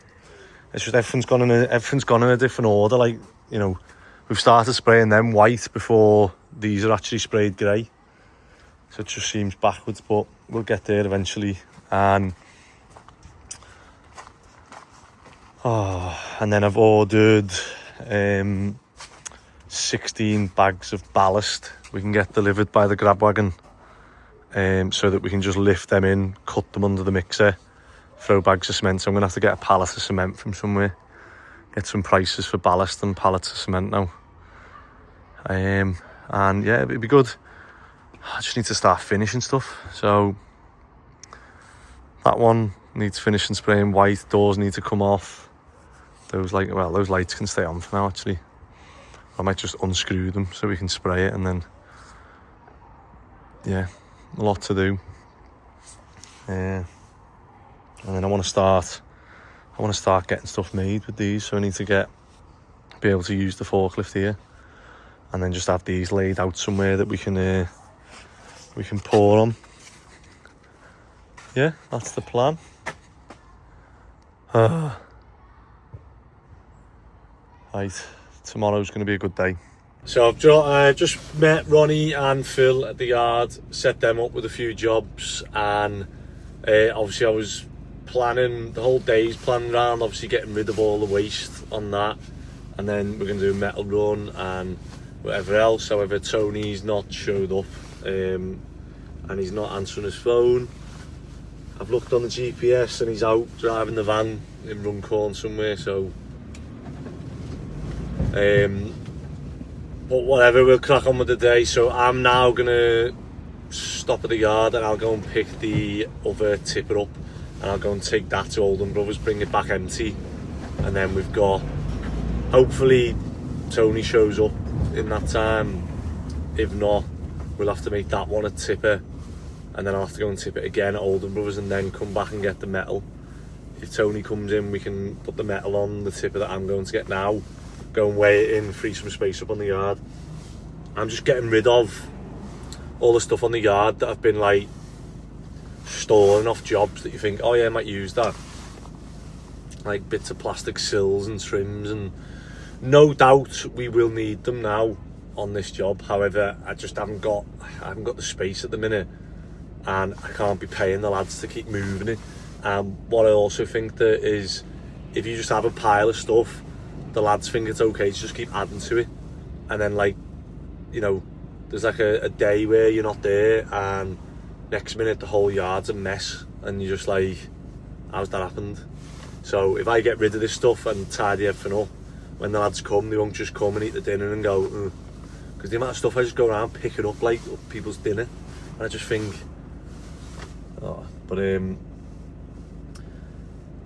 S1: it's just everything's gone in a different order. Like, you know, we've started spraying them white before these are actually sprayed grey. So it just seems backwards, but we'll get there eventually. And then I've ordered 16 bags of ballast we can get delivered by the grab wagon, so that we can just lift them in, cut them under the mixer, throw bags of cement. So I'm going to have to get a pallet of cement from somewhere, get some prices for ballast and pallets of cement now. And yeah, it'd be good. I just need to start finishing stuff. So that one needs finishing, spraying white. Doors need to come off. Those lights can stay on for now, actually. I might just unscrew them so we can spray it, and then, yeah, a lot to do. And then I want to start getting stuff made with these, so I need to be able to use the forklift here, and then just have these laid out somewhere that we can pour on. Yeah, that's the plan. Right, tomorrow's going to be a good day. So I've just met Ronnie and Phil at the yard, set them up with a few jobs, and obviously I was planning, the whole day's planning around obviously getting rid of all the waste on that, and then we're going to do a metal run and whatever else. However, Tony's not showed up, and he's not answering his phone. I've looked on the GPS and he's out driving the van in Runcorn somewhere, so but whatever, we'll crack on with the day. So I'm now gonna stop at the yard and I'll go and pick the other tipper up, and I'll go and take that to Oldham Brothers, bring it back empty, and then we've got, hopefully Tony shows up in that time. If not, we'll have to make that one at Tipper, and then I'll have to go and tip it again at Oldham Brothers, and then come back and get the metal. If Tony comes in, we can put the metal on the tipper that I'm going to get now, go and weigh it in, free some space up on the yard. I'm just getting rid of all the stuff on the yard that I've been like storing off jobs that you think, oh yeah, I might use that. Like bits of plastic sills and trims, and no doubt we will need them now on this job. However, I just haven't got the space at the minute, and I can't be paying the lads to keep moving it. What I also think that is, if you just have a pile of stuff, the lads think it's okay to just keep adding to it, and then like, you know, there's like a day where you're not there, and next minute the whole yard's a mess, and you're just like, how's that happened? So if I get rid of this stuff and tidy everything up, when the lads come, they won't just come and eat the dinner and go, because the amount of stuff I just go around picking up like people's dinner, and I just think, oh, but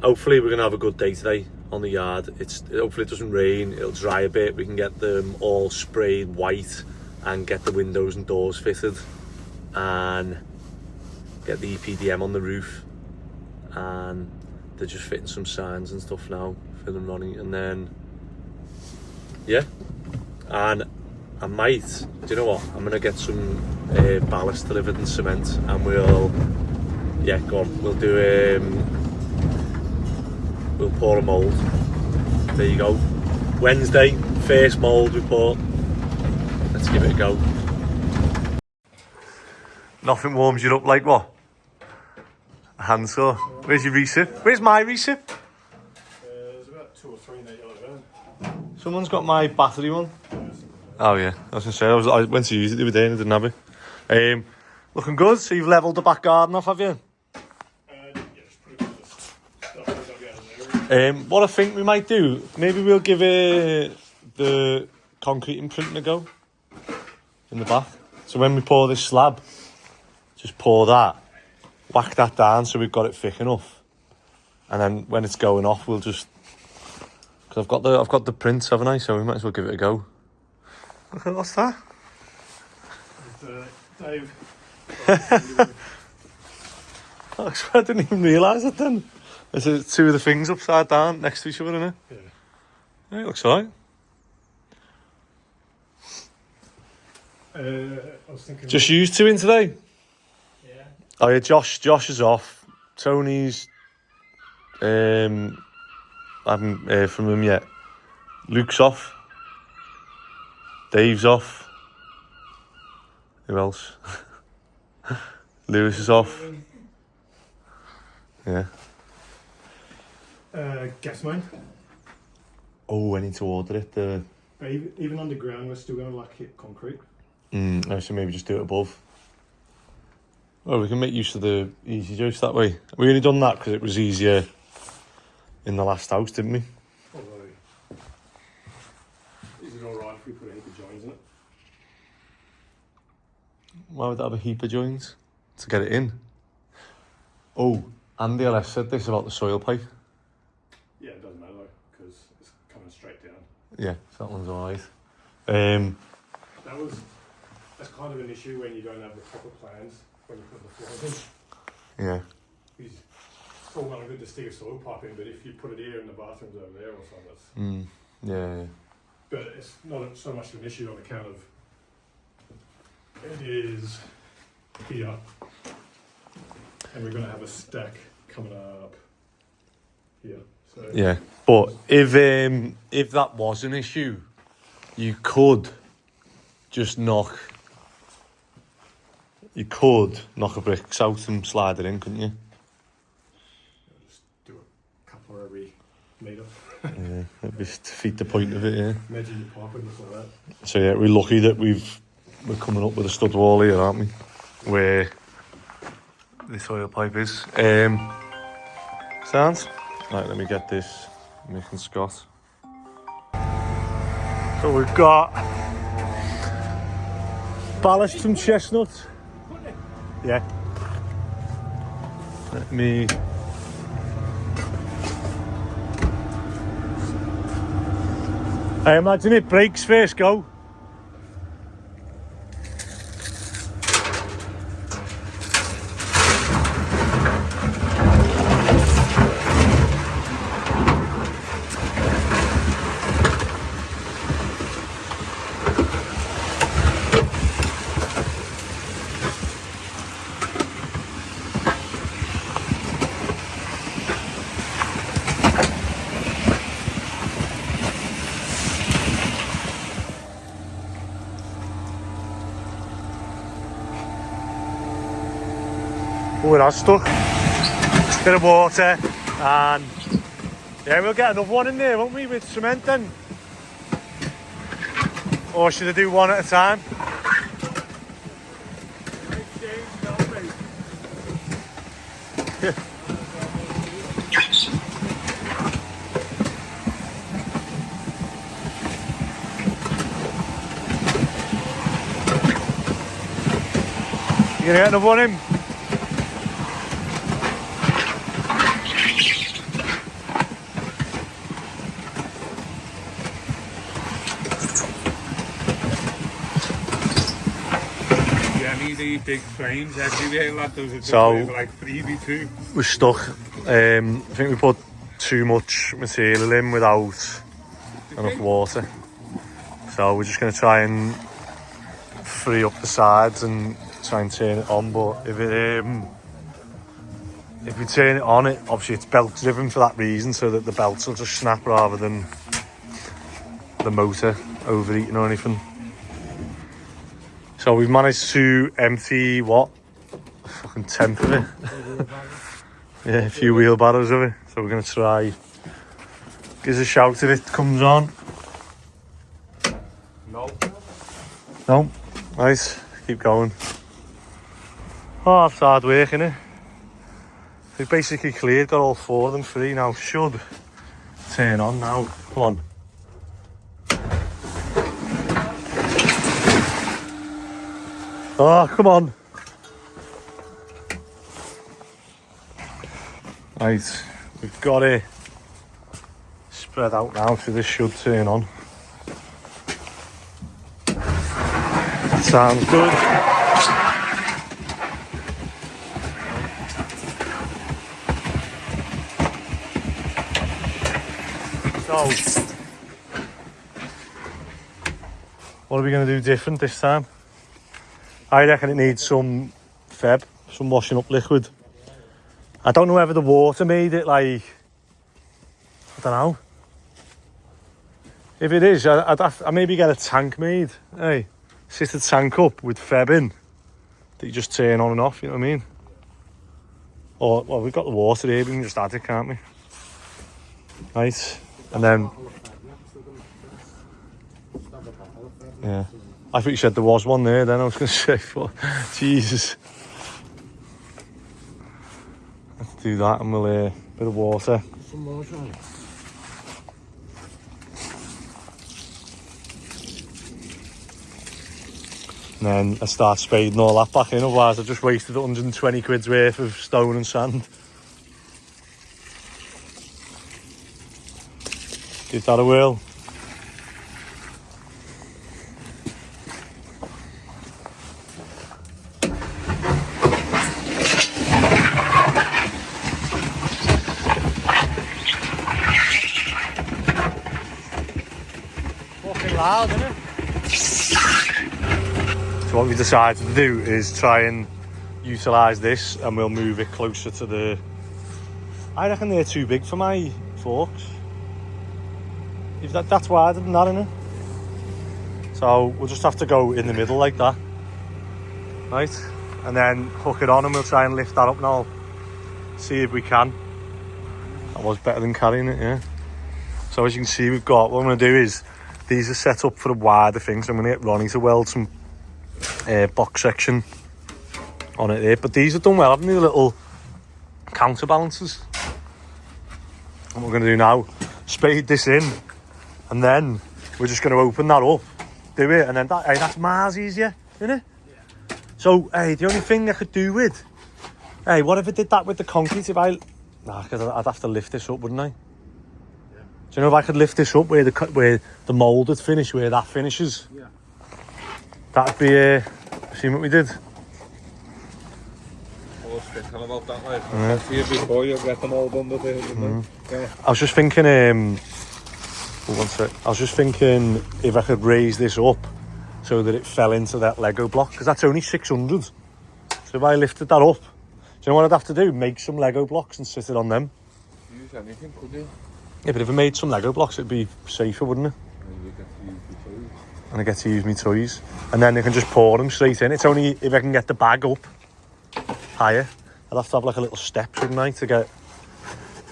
S1: hopefully we're gonna have a good day today on the yard. Hopefully it doesn't rain, it'll dry a bit, we can get them all sprayed white and get the windows and doors fitted and get the EPDM on the roof, and they're just fitting some signs and stuff now for them running, and then yeah, and I might, do you know what, I'm gonna get some ballast delivered and cement, and we'll we'll pour a mould. There you go, Wednesday, first mould we pour. Let's give it a go. Nothing warms you up like what? A handsaw. Where's your recip? Where's my recip?
S2: There's about 2 or 3 in that yellow van.
S1: Someone's got my battery one. Oh yeah, I was gonna say, I went to use it the other day and I didn't have it. Looking good. So you've levelled the back garden off, have you?
S2: Yeah, just pretty much just stuff that I've got in there.
S1: What I think we might do, maybe we'll give the concrete imprinting a go in the back. So when we pour this slab, just pour that, whack that down so we've got it thick enough, and then when it's going off, we'll just, because I've got the prints, haven't I? So we might as well give it a go. Look at, what's that?
S2: Dave.
S1: I didn't even realise it then. There's 2 of the things upside down next to each other, isn't it?
S2: Yeah.
S1: Yeah, it looks alright.
S2: I was thinking.
S1: Just used 2 in today.
S2: Yeah.
S1: Oh yeah, Josh is off. Tony's, I haven't heard from him yet. Luke's off. Dave's off. Who else? Lewis is off. Yeah.
S2: Gas mine.
S1: Oh, I need to order it.
S2: But even underground, we're still going to like hit concrete.
S1: I should maybe just do it above. Oh, we can make use of the easy joist that way. We only done that because it was easier in the last house, didn't we?
S2: Although, is it alright if we put a heap of joins in it?
S1: Why would that have a heap of joins? To get it in. Oh, Andy LS said this about the soil pipe.
S2: Yeah, it doesn't matter though, because it's coming straight down.
S1: Yeah, so that one's alright.
S2: That's kind of an issue when you don't have the proper plans when you put the floors in.
S1: Yeah.
S2: It's all well and good to stick a soil pipe in, but if you put it here and the bathroom's over there or something, that's...
S1: Yeah.
S2: But it's not so much of an issue on account of it is here, and we're going to have a stack coming up here. So
S1: Yeah, but if that was an issue, you could just knock a bricks out and slide it in, couldn't you?
S2: just do a couple every metre.
S1: Yeah, that'd be to defeat the point of it. Yeah.
S2: Imagine your pipe and look like that.
S1: So yeah, we're lucky that we're coming up with a stud wall here, aren't we? Where this oil pipe is. Sounds? Right, let me get this Mick and Scott. So we've got ballast from Chestnut. Yeah. Let me... I imagine it breaks first go. Oh, it has stuck. Bit of water, and yeah, we'll get another one in there, won't we, with cement then? Or should I do one at a time? You gonna get another one in?
S5: These big frames everywhere, lad. Those are
S1: So
S5: like 3v2.
S1: we're stuck. I think we put too much material in without enough water. So we're just going to try and free up the sides and try and turn it on. But if we turn it on, it obviously it's belt driven for that reason, so that the belts will just snap rather than the motor overheating or anything. So we've managed to empty what? A fucking tenth of it. Yeah, a few wheelbarrows of it. So we're going to try. Give us a shout if it comes on.
S5: No.
S1: No? Nice. Keep going. Oh, that's hard work, innit? We've basically cleared, got all 4 of them free now. Should turn on now. Come on. Oh, come on. Right, we've got it spread out now, so this should turn on. Sounds good. So, what are we going to do different this time? I reckon it needs some feb, some washing up liquid. I don't know whether the water made it like, I don't know. If it is, I'd maybe get a tank made. Hey, sit a tank up with feb in that you just turn on and off, you know what I mean? Or, well, we've got the water here, we can just add it, can't we? Right, and then... Yeah. I thought you said there was one there then, I was going to say, but Jesus. Let's do that and we'll bit of water.
S4: Some more, Charlie.
S1: And then I start spading all that back in, otherwise I've just wasted 120 quid's worth of stone and sand. Give that a whirl. Loud, isn't it? So what we decided to do is try and utilise this, and we'll move it closer to the... I reckon they're too big for my forks. If that's wider than that, isn't it? So we'll just have to go in the middle like that. Right? And then hook it on and we'll try and lift that up and I'll see if we can. That was better than carrying it, yeah. So as you can see, we've got... What I'm going to do is... These are set up for a wider thing, so I'm going to get Ronnie to weld some box section on it there. But these are done well, haven't they? The little counterbalances. And what we're going to do now, spade this in, and then we're just going to open that up, do it, and then that's miles easier, isn't it? Yeah. So, hey, the only thing I could do with, hey, what if I did that with the concrete? Nah, because I'd have to lift this up, wouldn't I? Do you know if I could lift this up where the mould would finish, where that finishes? Yeah. That'd be, see what we did?
S5: I was thinking about that, like, I'll see you before you get them all done with it. Yeah.
S1: I was just thinking, I was just thinking if I could raise this up so that it fell into that Lego block, because that's only 600. So if I lifted that up, do you know what I'd have to do? Make some Lego blocks and sit it on them.
S5: Use anything, could you?
S1: Yeah, but if I made some Lego blocks, it'd be safer, wouldn't it?
S5: And you get to use your toys.
S1: And I get to use my toys. And then I can just pour them straight in. It's only if I can get the bag up higher. I'd have to have like a little step, shouldn't I, to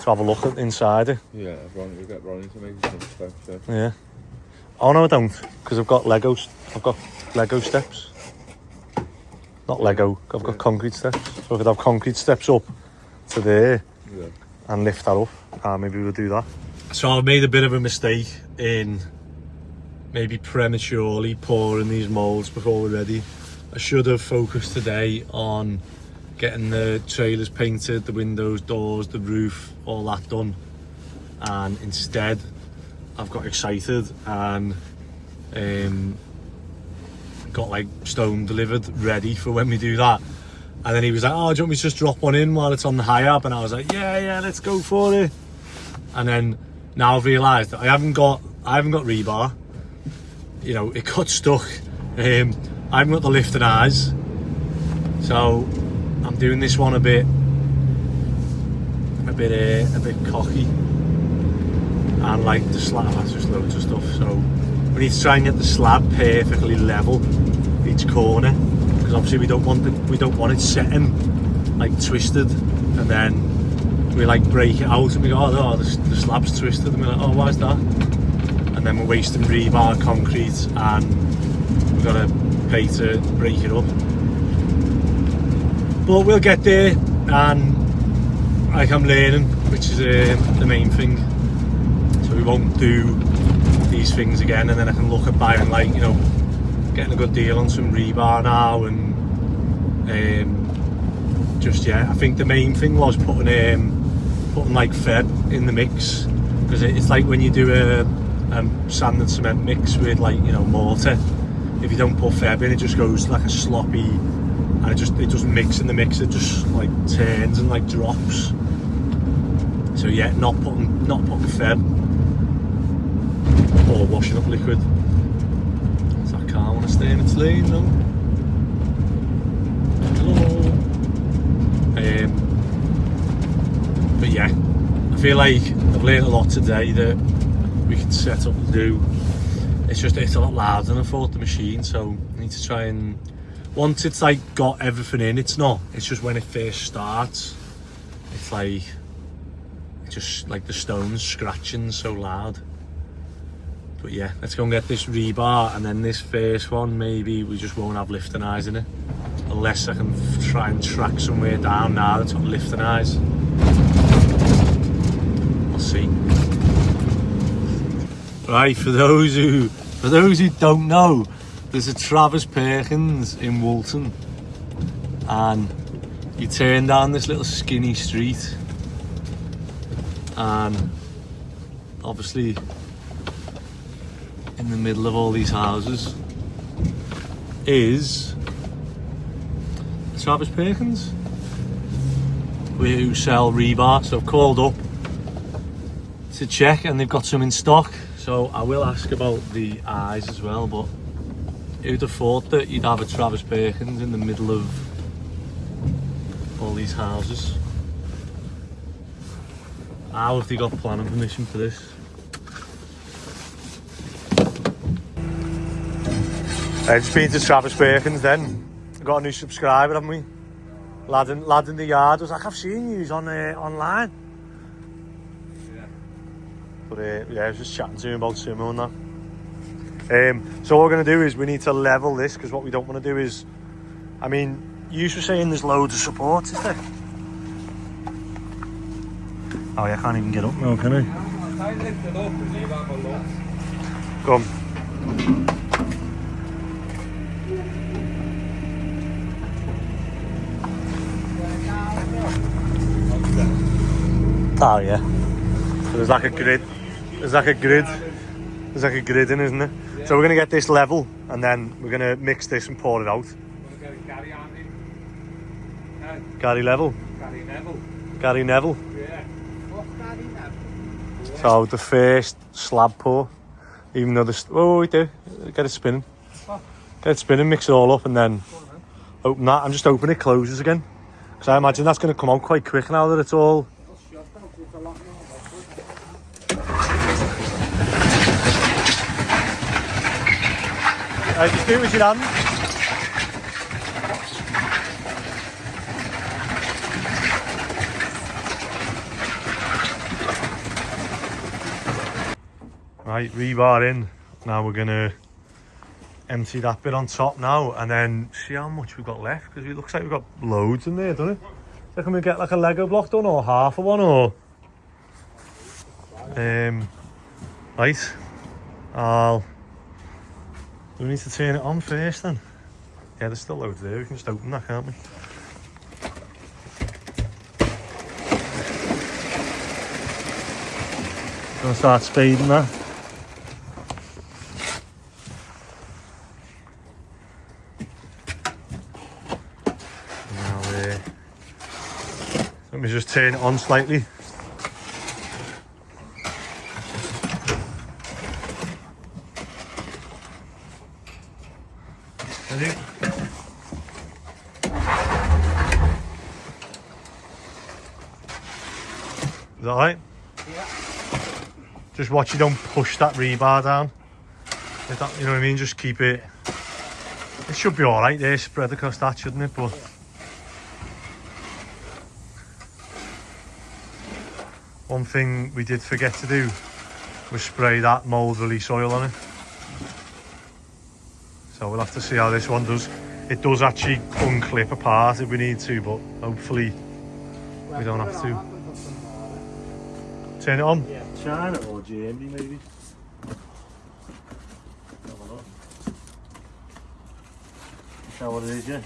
S1: have a look at inside it.
S5: Yeah, you get Ronnie to make some steps, yeah.
S1: Yeah. Oh no, I don't, because I've got Legos. I've got Lego steps. Not Lego. I've got concrete steps. So I could have concrete steps up to there and lift that up. Maybe we'll do that. So I've made a bit of a mistake in maybe prematurely pouring these moulds before we're ready. I should have focused today on getting the trailers painted, the windows, doors, the roof, all that done. And instead, I've got excited and got like stone delivered ready for when we do that. And then he was like, oh, do you want me to just drop one in while it's on the high up? And I was like, yeah, let's go for it. And then now I've realised that I haven't got rebar. You know, it got stuck. I haven't got the lift and eyes. So I'm doing this one a bit cocky. And like the slab has just loads of stuff. So we need to try and get the slab perfectly level each corner, because obviously we don't want it setting like twisted, and then we like break it out and we go, oh, the slab's twisted, and we're like, oh, why is that? And then we're wasting rebar, concrete, and we've got to pay to break it up. But we'll get there, and like I'm learning, which is the main thing. So we won't do these things again, and then I can look at buying, like, you know, getting a good deal on some rebar now, and I think the main thing was putting like Feb in the mix, because it's like when you do a sand and cement mix with, like, you know, mortar, if you don't put Feb in, it just goes like a sloppy, and it doesn't mix in the mix, it just like turns and like drops. So yeah, not putting Feb or washing up liquid. So I can't want to stay in its lane, no. Hello. But yeah, I feel like I've learned a lot today that we can set up and do. It's a lot louder than I thought, the machine, so I need to try and, once it's like got everything in, it's just when it first starts, it's like, it's just like the stones scratching so loud. But yeah, let's go and get this rebar, and then this first one, maybe we just won't have lifting eyes in it, unless I can try and track somewhere down now that's got lifting eyes. We'll see. Right, for those who don't know, there's a Travis Perkins in Woolton, and you turn down this little skinny street, and obviously in the middle of all these houses is Travis Perkins, who sell rebar. So I've called up to check, and they've got some in stock, so I will ask about the eyes as well. But who'd have thought that you'd have a Travis Perkins in the middle of all these houses? How have they got planning permission for this? Just been to Travis Perkins then. Got a new subscriber, haven't we? Lad in the yard was like, I've seen you on online. Yeah. But yeah, I was just chatting to him about Simo and that. So what we're going to do is we need to level this, because what we don't want to do is, I mean, you were saying there's loads of support, is there? Oh yeah, I can't even get up now, can I?
S5: I lift it up and you have a look.
S1: Come. Oh yeah. So there's like a grid. There's like a grid in, isn't there? Yeah. So we're gonna get this level, and then we're gonna mix this and pour it out. Gary Neville. Gary Neville.
S5: Yeah.
S3: What's Gary Neville?
S1: So the first slab pour, even though we do, get it spinning. Get it spinning, mix it all up, and then open that, and just open it, closes again. Because I imagine that's going to come out quite quick now that it's all. Just do it with your hand. Right, rebar in. Now we're gonna empty that bit on top now and then see how much we've got left, because it looks like we've got loads in there, doesn't it? So can we get like a Lego block done or half of one, or right. Do we need to turn it on first then? Yeah, there's still loads there, we can just open that, can't we? Gonna start spading that. Now let me just turn it on slightly. Ready? Is that alright?
S3: Yeah.
S1: Just watch you don't push that rebar down. If that, you know what I mean? Just keep it. It should be alright there, spread across that, shouldn't it? But one thing we did forget to do was spray that mould release oil on it. So we'll have to see how this one does. It does actually unclip apart if we need to, but hopefully we don't have to. Turn it on?
S3: Yeah.
S1: China or Germany maybe? Have a look. Show what it is, yeah?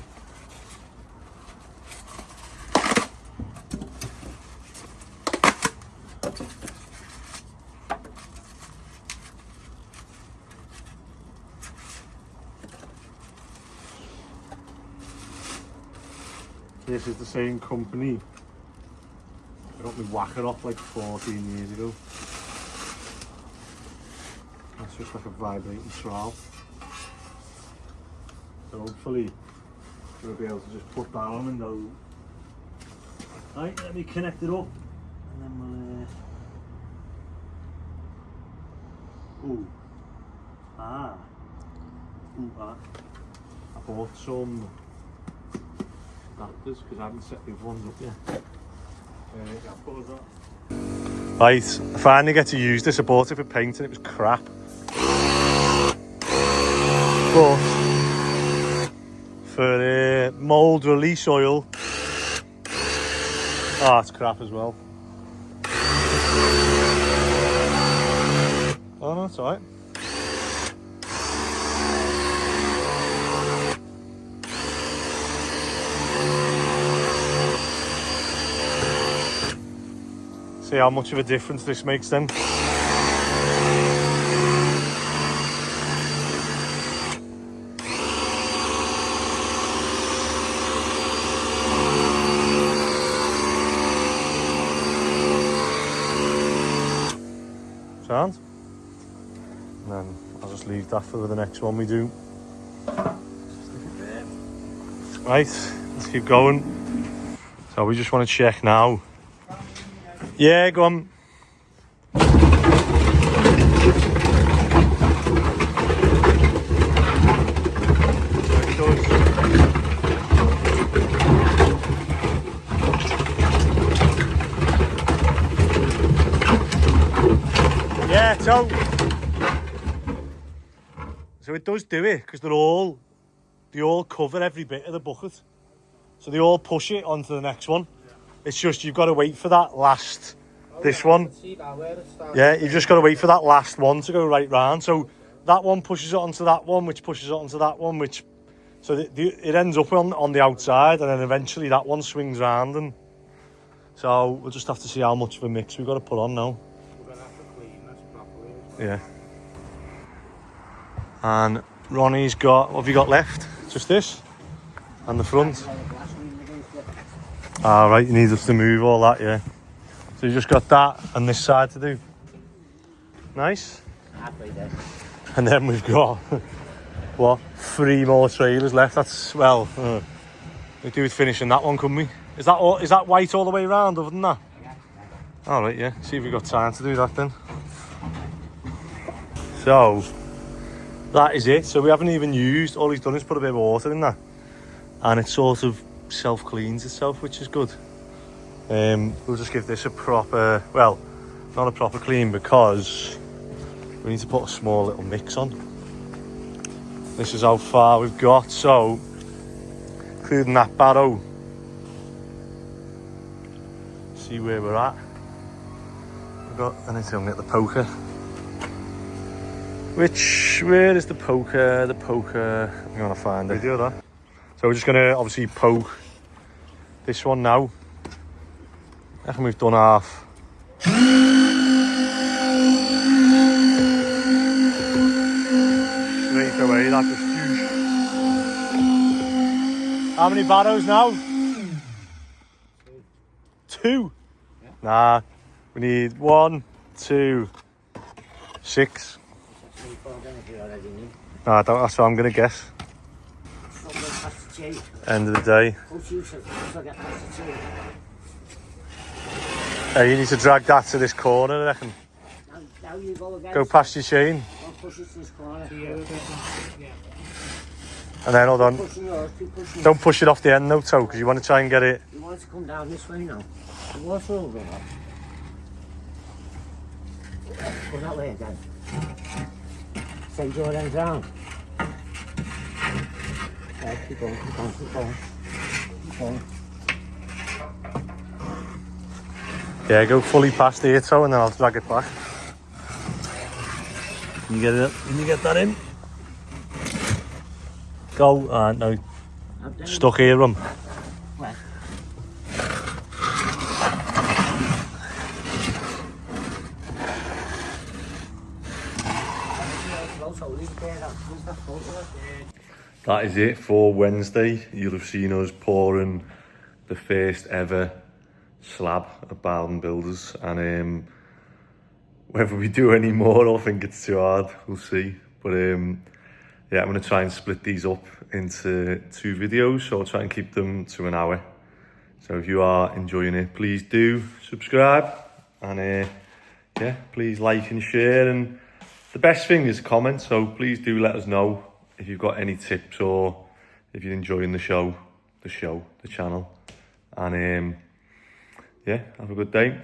S1: This is the same company. I got me whacker off like 14 years ago. That's just like a vibrating trowel. So hopefully we'll be able to just put that on and go. Right, let me connect it up and then we'll ooh. Ah. Ooh, ah. I bought some adapters because I haven't set the other ones up yet. Right, I finally get to use this. I bought it for paint and it was crap. But for mould release oil, oh, it's crap as well. Oh no, it's alright. See how much of a difference this makes then. Sound? And then I'll just leave that for the next one we do. Right, let's keep going. So we just want to check now. Yeah, go on. Yeah, so it does do it because they all cover every bit of the bucket, so they all push it onto the next one. It's just you've got to wait for that last, this one. Yeah, you've just got to wait for that last one to go right round. So that one pushes it onto that one, which pushes it onto that one, which so it ends up on the outside, and then eventually that one swings round. And so we'll just have to see how much of a mix we've got to put on now.
S3: We're going to have to clean this properly.
S1: Yeah. And Ronnie's got, what have you got left? Just this? And the front? Ah, right, you need us to move all that, yeah. So you just got that and this side to do. Nice.
S4: Halfway there.
S1: And then we've got, what, 3 more trailers left. That's, well, we do with finishing that one, couldn't we? Is that white all the way around other than that?
S4: Yeah.
S1: All right, yeah. See if we've got time to do that then. So, that is it. So we haven't even used, all he's done is put a bit of water in that. And it sort of self-cleans itself, which is good. We'll just give this a proper, well, not a proper clean because we need to put a small little mix on. This is how far we've got, so including that barrow, see where we're at. We've got, I need to get the poker. Where is the poker? The poker, I'm gonna find it. That. So we're just gonna obviously poke this one now. I reckon we've done half. Straight away, that was huge. How many barrows now? 2? Yeah. Nah, we need 1, 2, 6. Nah, that's what I'm gonna guess. End of the day. Hey, you need to drag that to this corner, I reckon.
S4: Now you go again.
S1: Go past your chain.
S4: Don't push it to this corner.
S1: And then hold on. Don't push it off the end though, toe, because you want to try and get it.
S4: You want it to come down this way now. What's over there? Go that way again. Send your end round. Right, keep going, keep going, keep going. Keep going.
S1: Yeah, go fully past here, toe, and then I'll drag it back. Can you get it? Can you get that in? Go. No. Stuck here, Rum.
S4: Where?
S1: That is it for Wednesday. You'll have seen us pouring the first ever slab at Bowden Builders, and whether we do any more, I think it's too hard. We'll see. But yeah, I'm going to try and split these up into 2 videos, so I'll try and keep them to an hour. So if you are enjoying it, please do subscribe, and yeah, please like and share. And the best thing is comment, so please do let us know if you've got any tips or if you're enjoying the channel. And yeah, have a good day.